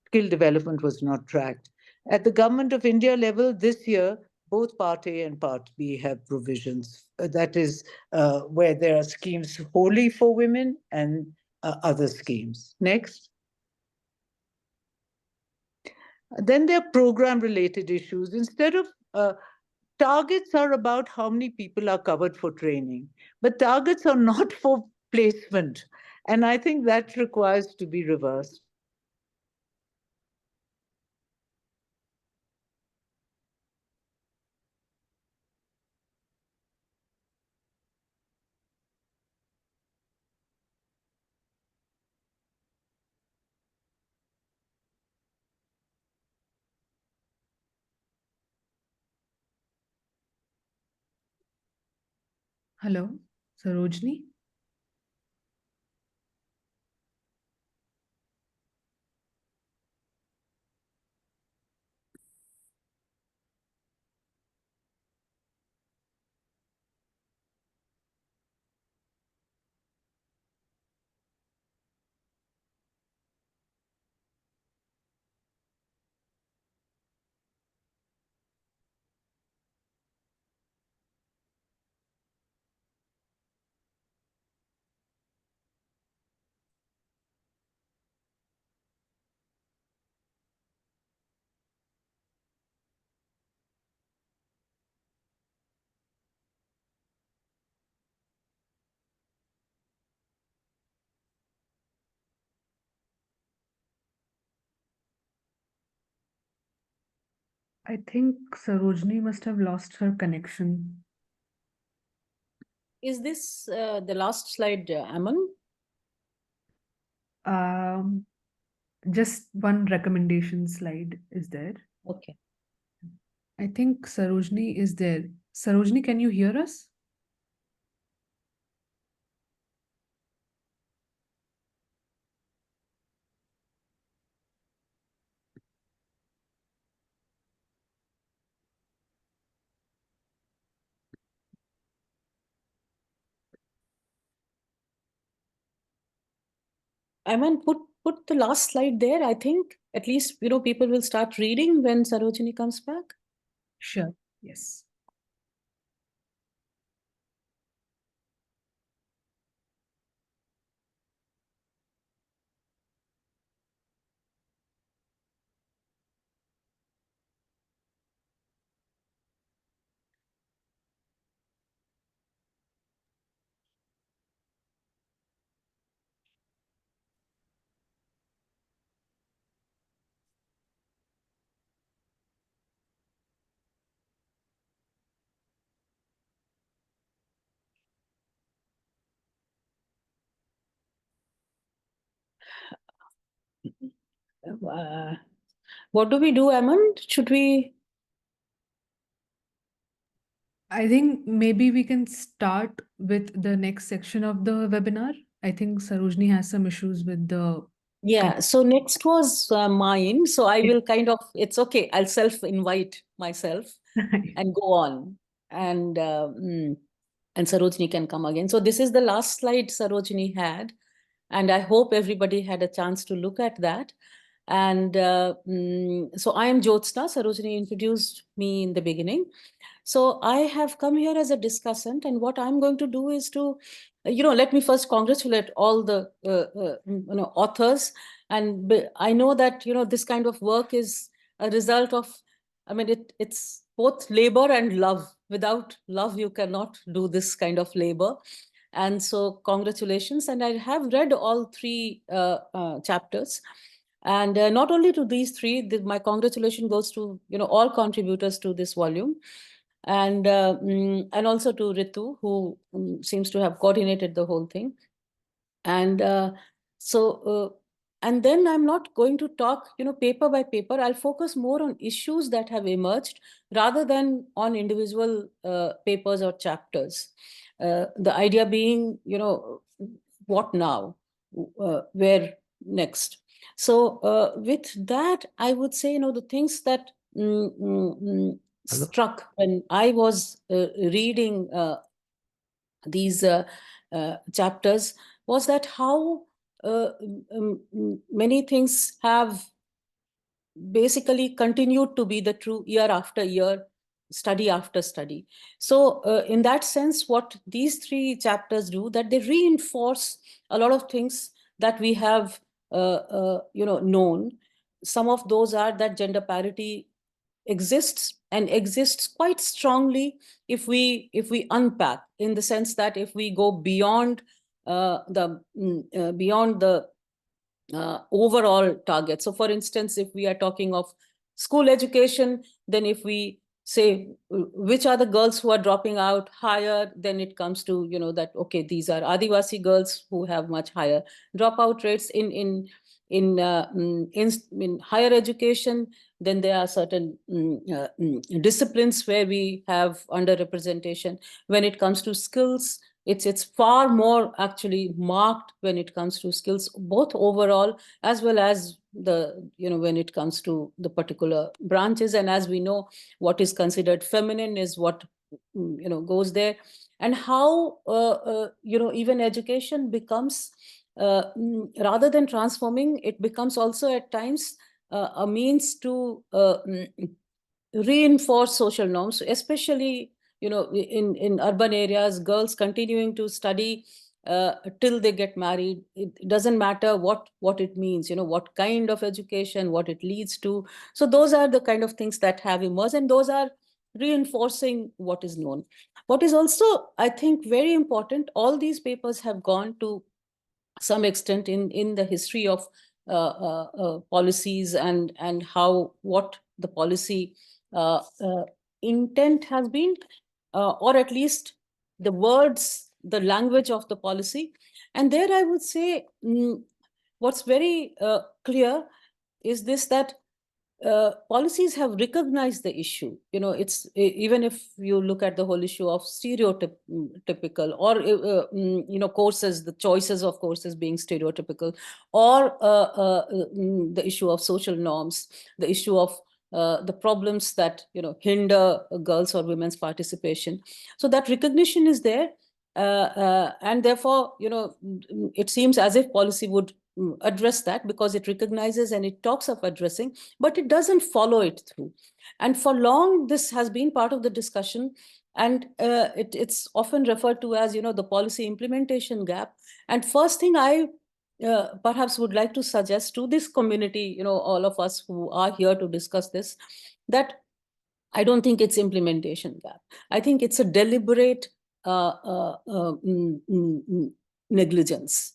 skill development was not tracked. At the Government of India level this year, both Part A and Part B have provisions. That is where there are schemes wholly for women and other schemes. Next. Then there are program-related issues. Instead of targets are about how many people are covered for training, but targets are not for placement. And I think that requires to be reversed.
Hello, Sarojini. I think Sarojini must have lost her connection.
Is this the last slide, Aman?
Just one recommendation slide is there.
Okay.
I think Sarojini is there. Sarojini, can you hear us?
Aman, put the last slide there. I think at least, people will start reading when Sarojini comes back.
Sure. Yes.
What do we do, Aman? Should we?
I think maybe we can start with the next section of the webinar. I think Sarojini has some issues with the.
Yeah, so next was mine. So I will it's okay. I'll self-invite myself and go on. And Sarojini can come again. So this is the last slide Sarojini had. And I hope everybody had a chance to look at that. And so I am Jyotsna. Sarojini introduced me in the beginning. So I have come here as a discussant, and what I'm going to do is to, let me first congratulate all the authors. And I know that this kind of work is a result of, it's both labor and love. Without love, you cannot do this kind of labor. And so congratulations. And I have read all three chapters. And not only to these three, my congratulations goes to all contributors to this volume. And also to Ritu, who seems to have coordinated the whole thing. And and then I'm not going to talk, paper by paper. I'll focus more on issues that have emerged rather than on individual papers or chapters. The idea being, what now? Where next? So with that, I would say, the things that struck when I was reading these chapters was that how many things have basically continued to be the true year after year, study after study. So in that sense, what these three chapters do, that they reinforce a lot of things that we have known. Some of those are that gender parity exists and exists quite strongly if we unpack, in the sense that if we go beyond the overall target. So for instance, if we are talking of school education, then if we say which are the girls who are dropping out higher, then it comes to that okay, these are Adivasi girls who have much higher dropout rates in higher education. Then there are certain disciplines where we have underrepresentation. When it comes to skills, it's far more actually marked when it comes to skills, both overall as well as the when it comes to the particular branches. And as we know, what is considered feminine is what goes there. And how even education becomes rather than transforming, it becomes also at times a means to reinforce social norms, especially in urban areas. Girls continuing to study till they get married. It doesn't matter what it means, what kind of education, what it leads to. So those are the kind of things that have emerged, and those are reinforcing what is known. What is also, I think, very important, all these papers have gone to some extent in the history of policies and how what the policy intent has been, or at least the words, the language of the policy. And there I would say, what's very clear is this, that policies have recognized the issue. It's even if you look at the whole issue of stereotypical, or courses, the choices of courses being stereotypical, or the issue of social norms, the issue of the problems that hinder girls or women's participation. So that recognition is there, and therefore it seems as if policy would address that, because it recognizes and it talks of addressing, but it doesn't follow it through. And for long this has been part of the discussion, and it's often referred to as the policy implementation gap. And first thing I perhaps would like to suggest to this community, all of us who are here to discuss this, that I don't think it's implementation gap. I think it's a deliberate negligence.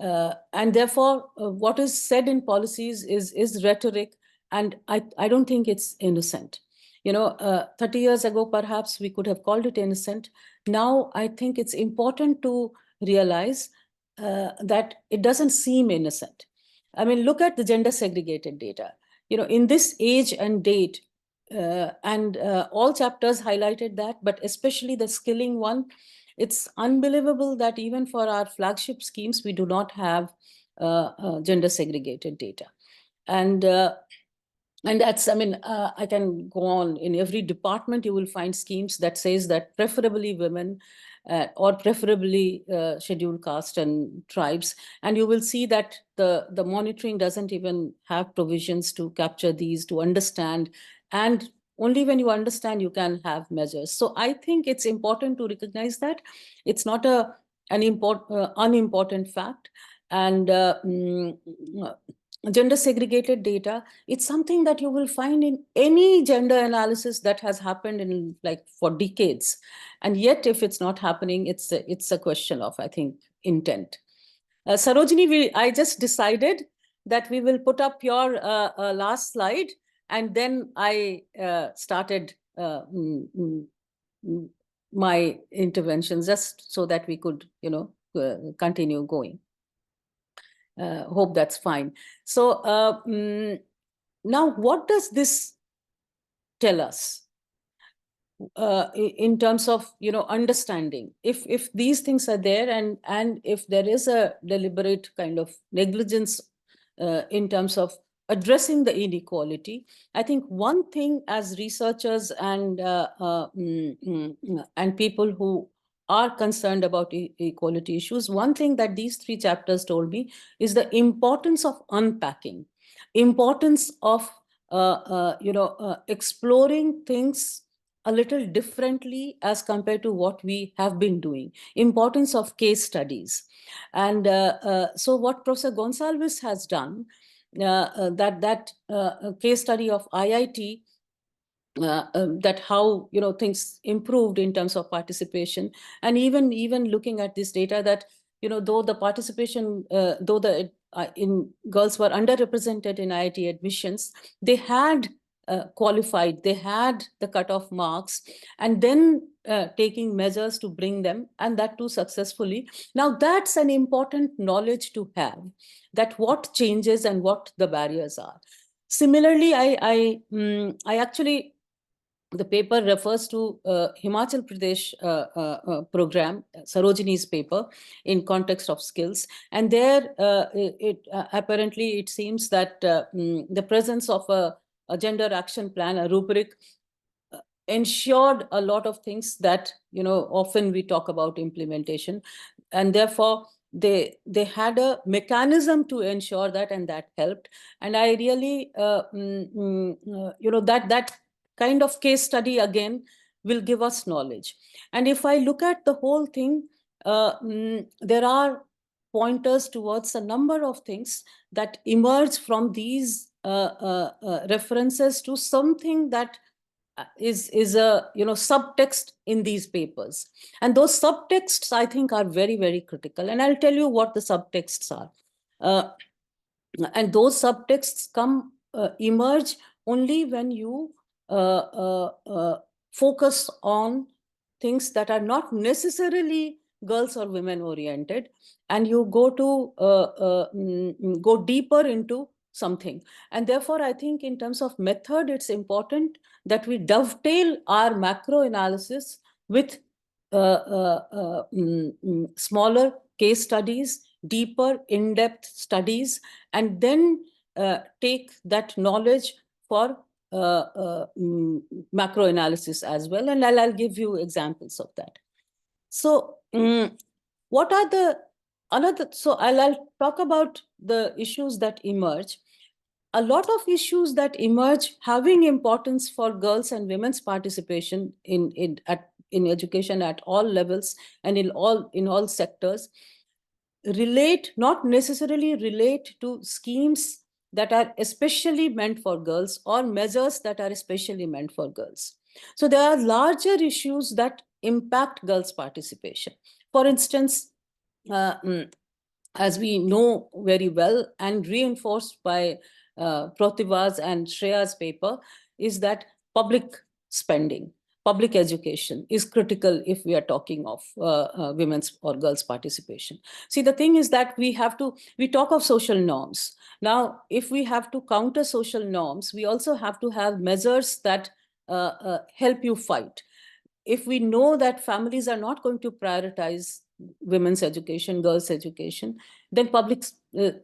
And therefore, what is said in policies is rhetoric, and I don't think it's innocent. 30 years ago, perhaps we could have called it innocent. Now, I think it's important to realize that it doesn't seem innocent. I mean, look at the gender segregated data. In this age and date, and all chapters highlighted that, but especially the skilling one, it's unbelievable that even for our flagship schemes, we do not have gender segregated data. And that's, I can go on. In every department, you will find schemes that says that preferably women or preferably scheduled caste and tribes. And you will see that the monitoring doesn't even have provisions to capture these, to understand. And only when you understand, you can have measures. So I think it's important to recognize that it's not an unimportant fact. And gender segregated data, it's something that you will find in any gender analysis that has happened in for decades. And yet, if it's not happening, it's a question of, I think, intent. Sarojini, I just decided that we will put up your last slide, and then I started my interventions, just so that we could, continue going. Hope that's fine. So now, what does this tell us in terms of understanding? If these things are there, and if there is a deliberate kind of negligence in terms of addressing the inequality, I think one thing as researchers and people who are concerned about equality issues, one thing that these 3 chapters told me is the importance of unpacking, importance of exploring things a little differently as compared to what we have been doing, importance of case studies. And so what Professor Gonsalves has done, that case study of IIT, that how things improved in terms of participation, and even looking at this data that though the participation, though the in girls were underrepresented in IIT admissions, they had qualified, they had the cutoff marks, and then taking measures to bring them, and that too successfully. Now that's an important knowledge to have, that what changes and what the barriers are. Similarly, I actually, the paper refers to Himachal Pradesh program, Sarojini's paper, in context of skills. And there, apparently, it seems that the presence of a gender action plan, a rubric, ensured a lot of things that often we talk about implementation, and therefore they had a mechanism to ensure that, and that helped. And I really that kind of case study again will give us knowledge. And if I look at the whole thing, there are pointers towards a number of things that emerge from these references to something that is a subtext in these papers. And those subtexts, I think, are very, very critical. And I'll tell you what the subtexts are. And those subtexts emerge only when you focus on things that are not necessarily girls or women oriented, and you go to go deeper into something. And therefore, I think in terms of method, it's important that we dovetail our macro analysis with smaller case studies, deeper in-depth studies, and then take that knowledge for macro analysis as well. And I'll give you examples of that. So what are the so I'll talk about the issues that emerge. A lot of issues that emerge having importance for girls and women's participation in education at all levels and in all sectors not necessarily relate to schemes that are especially meant for girls or measures that are especially meant for girls. So there are larger issues that impact girls' participation. For instance, as we know very well and reinforced by Protiva's and Shreya's paper, is that public spending, public education is critical if we are talking of women's or girls' participation. See, the thing is that we talk of social norms. Now, if we have to counter social norms, we also have to have measures that help you fight. If we know that families are not going to prioritize women's education, girls' education, then public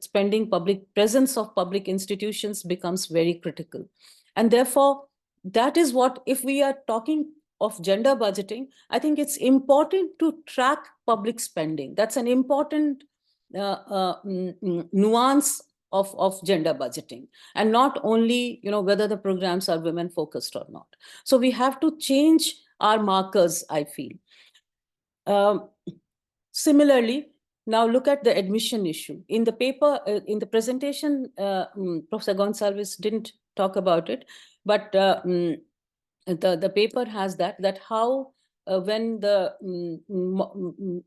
spending, public presence of public institutions becomes very critical. And therefore, that is what, if we are talking of gender budgeting, I think it's important to track public spending. That's an important nuance of gender budgeting, and not only whether the programs are women focused or not. So we have to change our markers, I feel. Similarly, now look at the admission issue. In the paper, in the presentation, Professor Gonsalves didn't talk about it, but the paper has that how when the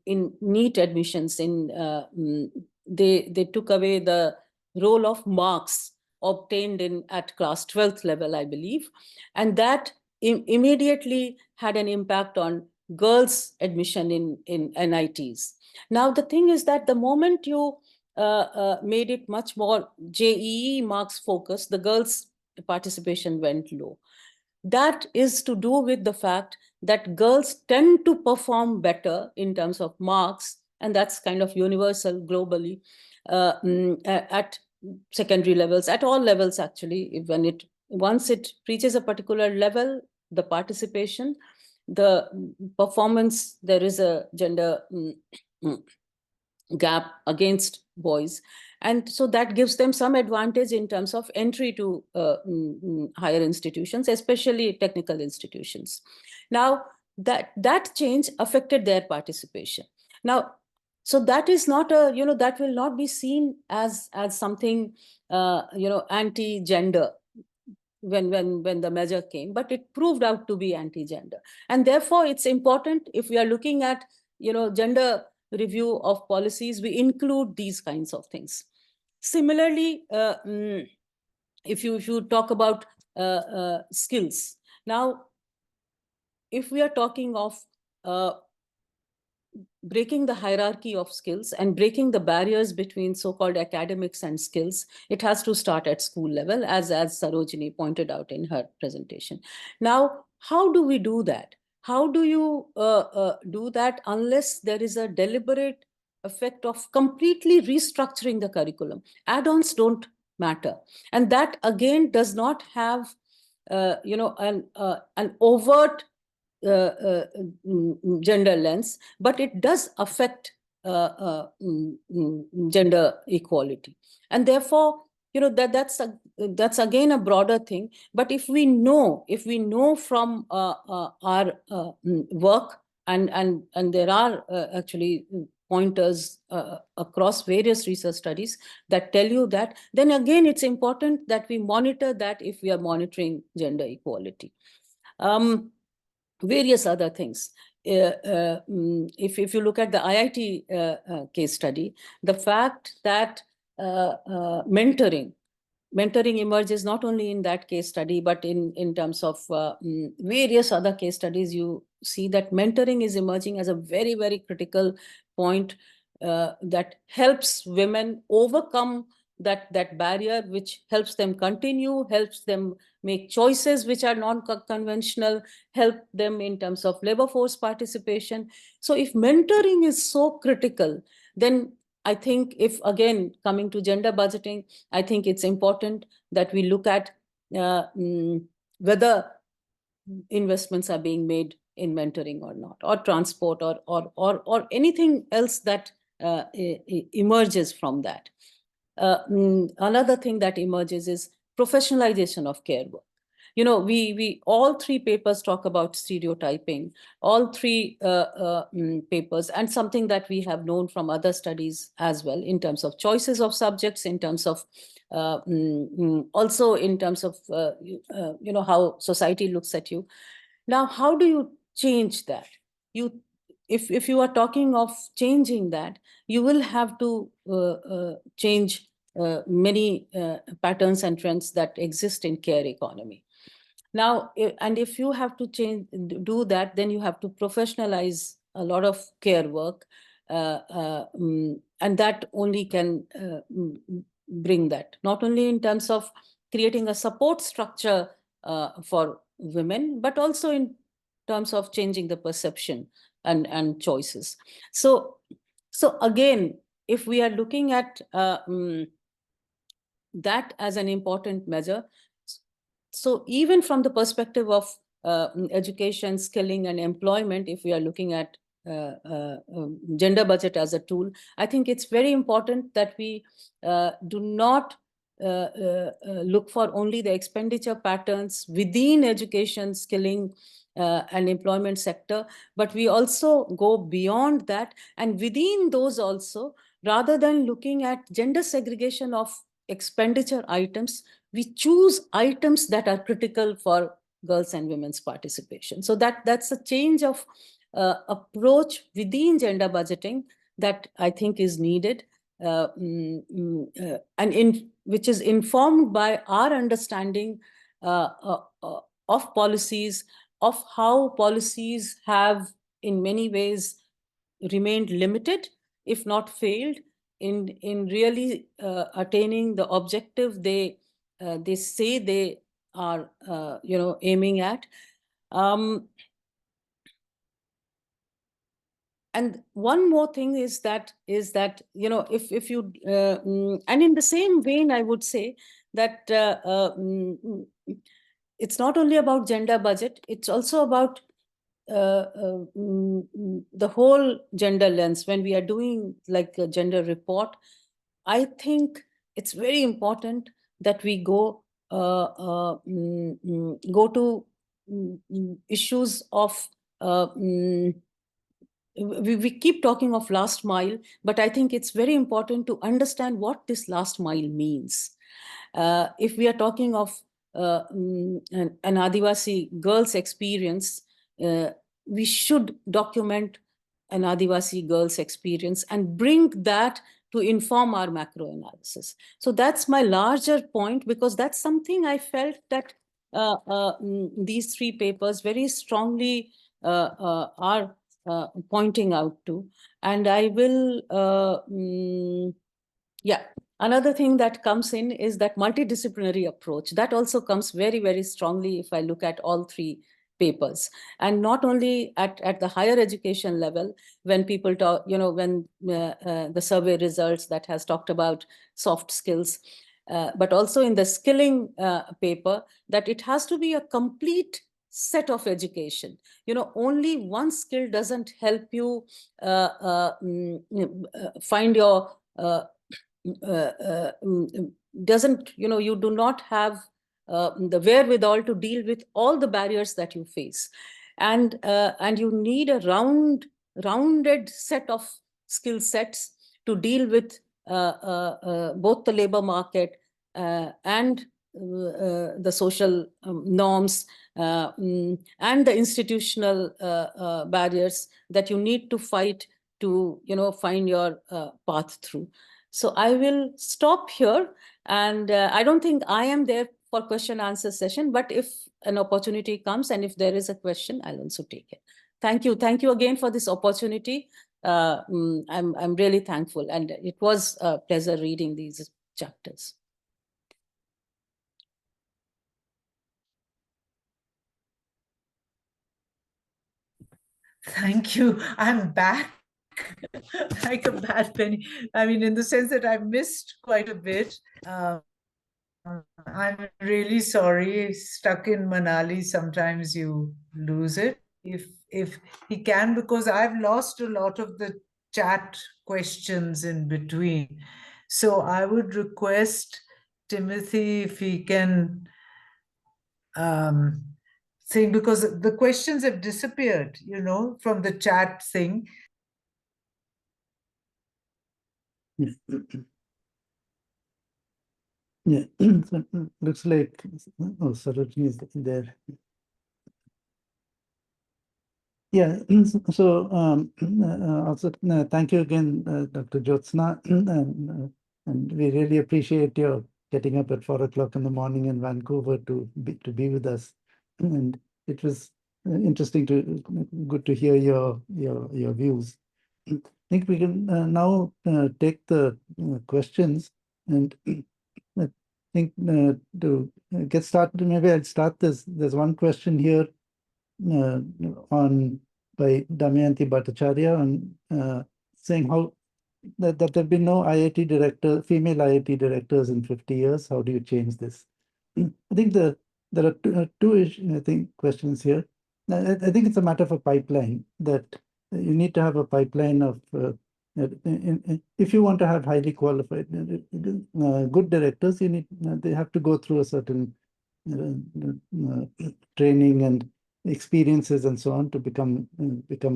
in NEET admissions they took away the role of marks obtained at class 12th level, I believe, and that immediately had an impact on girls' admission in NITs. Now the thing is that the moment you made it much more JEE marks focused, the girls' participation went low. That is to do with the fact that girls tend to perform better in terms of marks, and that's kind of universal globally at secondary levels, at all levels actually. Once it reaches a particular level, the participation, the performance, there is a gender gap against boys. And so that gives them some advantage in terms of entry to higher institutions, especially technical institutions. Now, that change affected their participation. Now, so that is not that will not be seen as something, anti-gender when the measure came, but it proved out to be anti-gender. And therefore, it's important, if we are looking at, gender review of policies, we include these kinds of things. Similarly, if you talk about skills, now, if we are talking of breaking the hierarchy of skills and breaking the barriers between so-called academics and skills, it has to start at school level, as Sarojini pointed out in her presentation. Now, how do we do that? How do you do that unless there is a deliberate effect of completely restructuring the curriculum? Add-ons don't matter. And that, again, does not have an overt gender lens, but it does affect gender equality. And therefore, that's again a broader thing. But if we know from our work, and there are actually pointers across various research studies that tell you that, then again, it's important that we monitor that if we are monitoring gender equality. Various other things. If you look at the IIT case study, the fact that mentoring mentoring emerges not only in that case study, but in terms of various other case studies. You see that mentoring is emerging as a very, very critical point that helps women overcome that barrier, which helps them continue, helps them make choices which are non-conventional, help them in terms of labor force participation. So if mentoring is so critical, then I think, if again coming to gender budgeting, I think it's important that we look at whether investments are being made in mentoring or not, or transport, or anything else that emerges from that. Another thing that emerges is professionalization of care work. You know, we all three papers talk about stereotyping, all three papers, and something that we have known from other studies as well, in terms of choices of subjects, in terms of also in terms of you know, how society looks at you. Now, how do you change that? If you are talking of changing that, you will have to change many patterns and trends that exist in care economy. Now, and if you have to do that, then you have to professionalize a lot of care work, and that only can bring that, not only in terms of creating a support structure for women, but also in terms of changing the perception and choices. So again, if we are looking at that as an important measure, so even from the perspective of education, skilling, and employment, if we are looking at gender budget as a tool, I think it's very important that we do not look for only the expenditure patterns within education, skilling, and employment sector, but we also go beyond that, and within those also, rather than looking at gender segregation of expenditure items, we choose items that are critical for girls' and women's participation. So that's a change of approach within gender budgeting that I think is needed, and which is informed by our understanding of policies, of how policies have in many ways remained limited, if not failed, in really attaining the objective they say they are you know, aiming at. And one more thing is that you know, if you and in the same vein, I would say that it's not only about gender budget, it's also about the whole gender lens. When we are doing like a gender report, I think it's very important that we go to issues of we keep talking of last mile, but I think it's very important to understand what this last mile means. If we are talking of an Adivasi girl's experience, we should document an Adivasi girl's experience and bring that to inform our macro analysis. So that's my larger point, because that's something I felt that these three papers very strongly are pointing out to. And I will, yeah. Another thing that comes in is that multidisciplinary approach. That also comes very, very strongly if I look at all three papers. And not only at the higher education level, when people talk, you know, when the survey results that has talked about soft skills, but also in the skilling paper, that it has to be a complete set of education. You know, only one skill doesn't help you find your doesn't, you know, you do not have the wherewithal to deal with all the barriers that you face, and you need a rounded set of skill sets to deal with both the labor market and the social norms and the institutional barriers that you need to fight to, you know, find your path through. So I will stop here And I don't think I am there for question answer session, but if an opportunity comes and if there is a question, I'll also take it. Thank you. Thank you again for this opportunity. I'm really thankful, and it was a pleasure reading these chapters.
Thank you. I'm back like a bad penny. I mean, in the sense that I've missed quite a bit. I'm really sorry. Stuck in Manali, sometimes you lose it. If he can, because I've lost a lot of the chat questions in between. So I would request Timothy if he can thing, because the questions have disappeared, you know, from the chat thing.
Yeah, so, looks like Sarojini is there. Yeah, so also thank you again, Dr. Jyotsna, and we really appreciate your getting up at 4 o'clock in the morning in Vancouver to be with us. And it was interesting good to hear your views. I think we can now take the questions, and I think to get started, maybe I'll start this. There's one question here on by Damayanti Bhattacharya on saying how that there have been no female IIT directors in 50 years. How do you change this? I think there are two questions here. I think it's a matter of a pipeline, that you need to have a pipeline of if you want to have highly qualified good directors, they have to go through a certain training and experiences and so on to become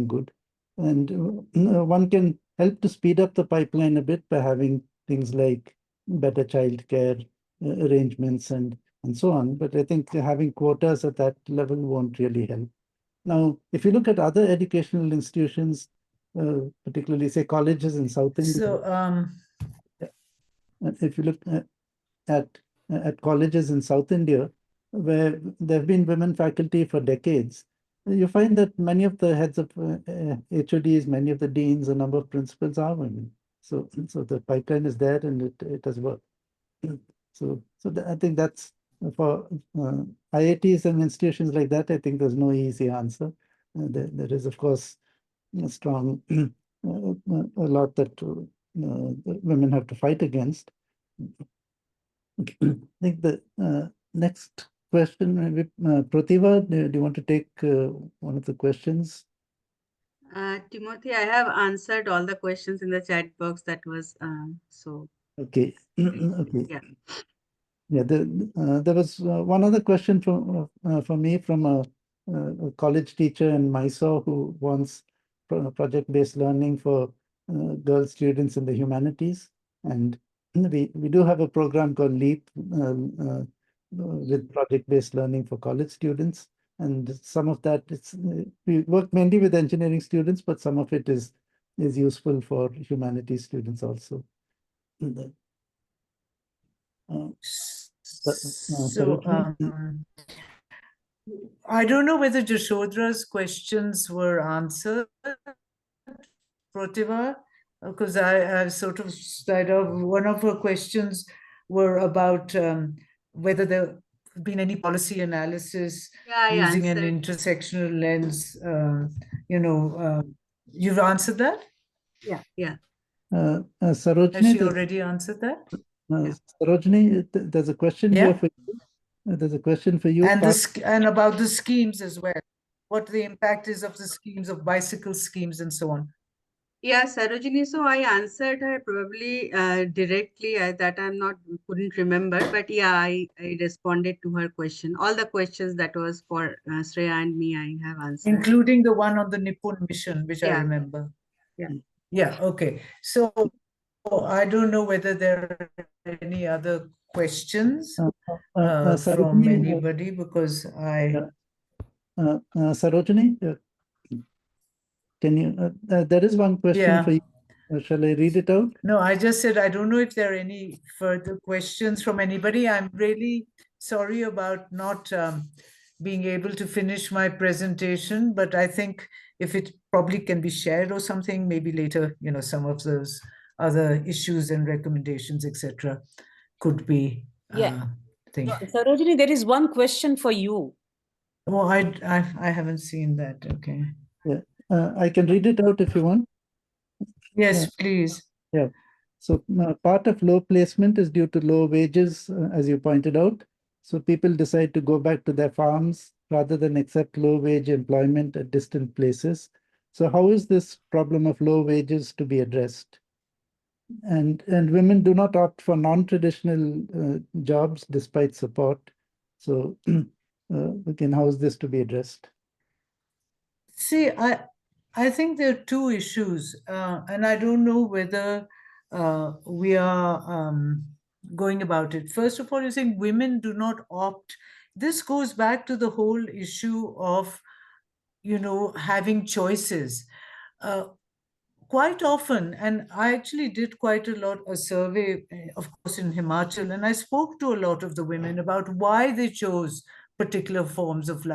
good. And one can help to speed up the pipeline a bit by having things like better childcare arrangements and so on. But I think having quotas at that level won't really help. Now, if you look at other educational institutions, particularly say colleges in South India.
So
if you look at colleges in South India, where there have been women faculty for decades, you find that many of the heads of HODs, many of the deans, a number of principals are women. So the pipeline is there, and it has worked. So I think that's for IITs and institutions like that. I think there's no easy answer. There is, of course, a strong a lot that women have to fight against. I think the next question, maybe Protiva, do you want to take one of the questions?
Timothy, I have answered all the questions in the chat box. That was so.
Okay. Okay.
Yeah.
Yeah. There was one other question from me from a college teacher in Mysore who wants project-based learning for girl students in the humanities, and we do have a program called LEAP with project-based learning for college students, and some of that we work mainly with engineering students, but some of it is useful for humanities students also.
I don't know whether Jashodra's questions were answered, Protiva, because I sort of one of her questions were about whether there have been any policy analysis using an intersectional lens. You've answered that?
Yeah.
Sarojini,
has she already answered that?
Sarojini, there's a question here for you. There's a question for you.
And about the schemes as well. What the impact is of the schemes, of bicycle schemes and so on.
Yeah, Sarojini, so I answered her probably directly that couldn't remember, but yeah, I responded to her question. All the questions that was for Shreya and me, I have answered.
Including the one on the Nippon mission, which I remember. Yeah, okay. So I don't know whether there are any other questions from anybody, because
Sarojini, can you? There is one question for you Shall I read it out?
No, I just said, I don't know if there are any further questions from anybody. I'm really sorry about not being able to finish my presentation, but I think if it probably can be shared or something, maybe later, some of those other issues and recommendations, etc., could be
Yeah.
thing.
Sarojini, there is one question for you.
Oh, I haven't seen that. Okay.
Yeah, I can read it out if you want.
Yes, please.
Yeah. So part of low placement is due to low wages, as you pointed out. So people decide to go back to their farms rather than accept low wage employment at distant places. So how is this problem of low wages to be addressed? And women do not opt for non-traditional jobs despite support. So again, how is this to be addressed?
See, I think there are two issues, and I don't know whether we are going about it. First of all, you think women do not opt. This goes back to the whole issue of, having choices. Quite often, and I actually did quite a lot, a survey, of course, in Himachal, and I spoke to a lot of the women about why they chose particular forms of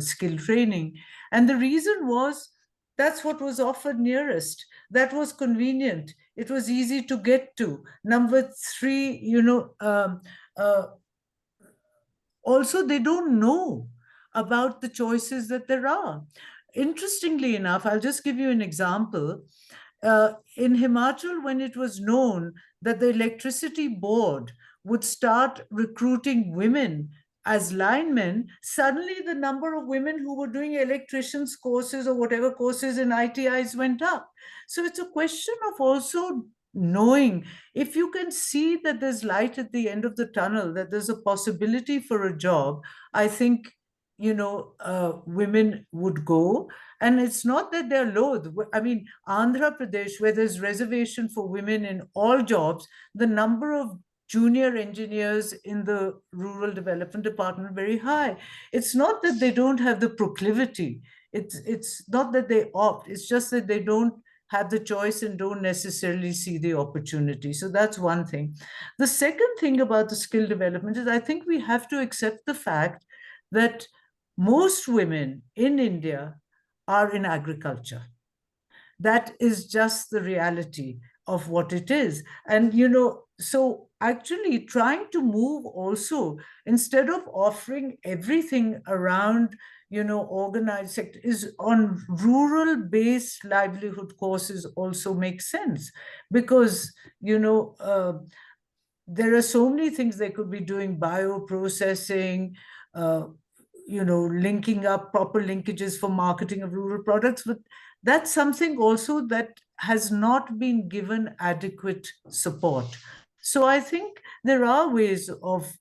skill training. And the reason was that's what was offered nearest, that was convenient, it was easy to get to. Number three, also they don't know about the choices that there are. Interestingly enough, I'll just give you an example. In Himachal, when it was known that the electricity board would start recruiting women as linemen, suddenly the number of women who were doing electricians courses or whatever courses in ITIs went up. So it's a question of also knowing, if you can see that there's light at the end of the tunnel, that there's a possibility for a job, I think women would go. And it's not that they're loath. I mean, Andhra Pradesh, where there's reservation for women in all jobs, the number of junior engineers in the rural development department very high. It's not that they don't have the proclivity. It's not that they opt. It's just that they don't have the choice and don't necessarily see the opportunity. So that's one thing. The second thing about the skill development is I think we have to accept the fact that most women in India are in agriculture. That is just the reality of what it is. And, so actually trying to move also, instead of offering everything around, organized sector, is on rural-based livelihood courses also makes sense. Because, there are so many things they could be doing, bioprocessing, linking up proper linkages for marketing of rural products. But that's something also that has not been given adequate support. So I think there are ways of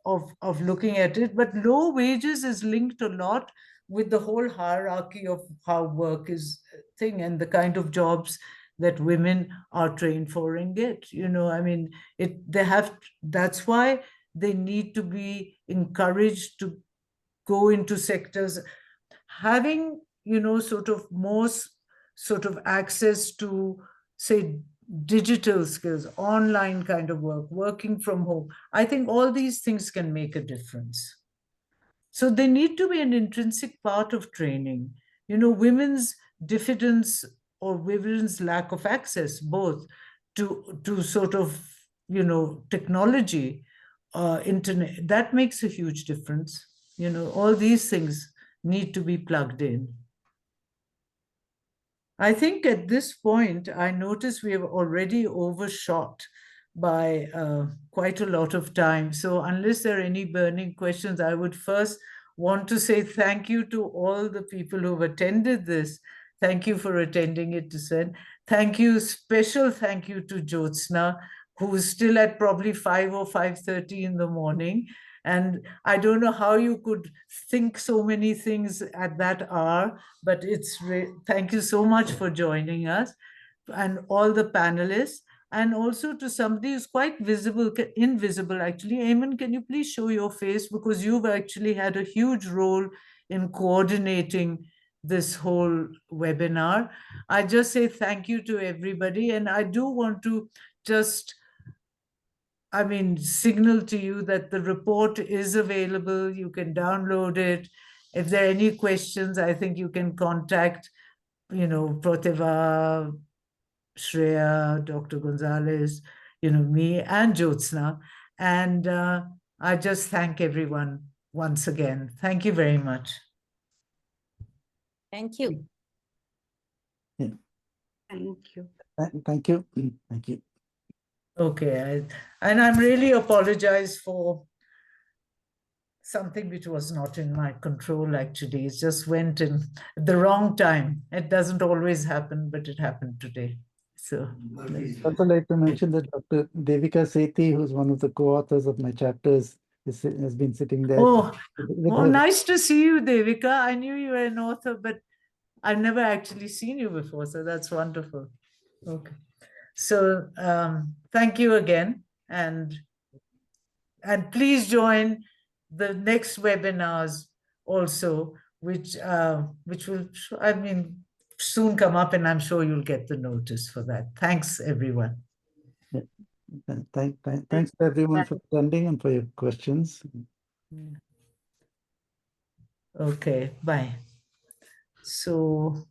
looking at it, but low wages is linked a lot with the whole hierarchy of how work is thing and the kind of jobs that women are trained for and get. I mean, that's why they need to be encouraged to go into sectors having sort of more sort of access to, say, digital skills, online kind of work, working from home. I think all these things can make a difference. So they need to be an intrinsic part of training. Women's diffidence or women's lack of access both to sort of technology, internet, that makes a huge difference. All these things need to be plugged in. I think at this point, I notice we have already overshot by quite a lot of time. So unless there are any burning questions, I would first want to say thank you to all the people who've attended this. Thank you for attending it, Sen. Thank you, special thank you to Jyotsna, who's still at probably 5 or 5:30 in the morning. And I don't know how you could think so many things at that hour, but thank you so much for joining us and all the panelists. And also to somebody who's quite invisible actually. Eamon, can you please show your face? Because you've actually had a huge role in coordinating this whole webinar. I just say thank you to everybody. And I do want to just, signal to you that the report is available. You can download it. If there are any questions, I think you can contact, Protiva, Shreya, Dr. Gonsalves, me and Jyotsna. And I just thank everyone once again. Thank you very much.
Thank you.
Thank you.
Thank you. Thank you.
Okay. And I'm really apologize for something which was not in my control, actually. It just went in at the wrong time. It doesn't always happen, but it happened today. So
I'd also like to mention that Dr. Devika Sethi, who's one of the co-authors of my chapters, has been sitting there. with her.
Nice to see you, Devika. I knew you were an author, but I've never actually seen you before, so that's wonderful. Okay. So thank you again, and please join the next webinars also, which will, soon come up, and I'm sure you'll get the notice for that. Thanks, everyone.
Yeah. Thanks to everyone for attending and for your questions.
Okay, bye. So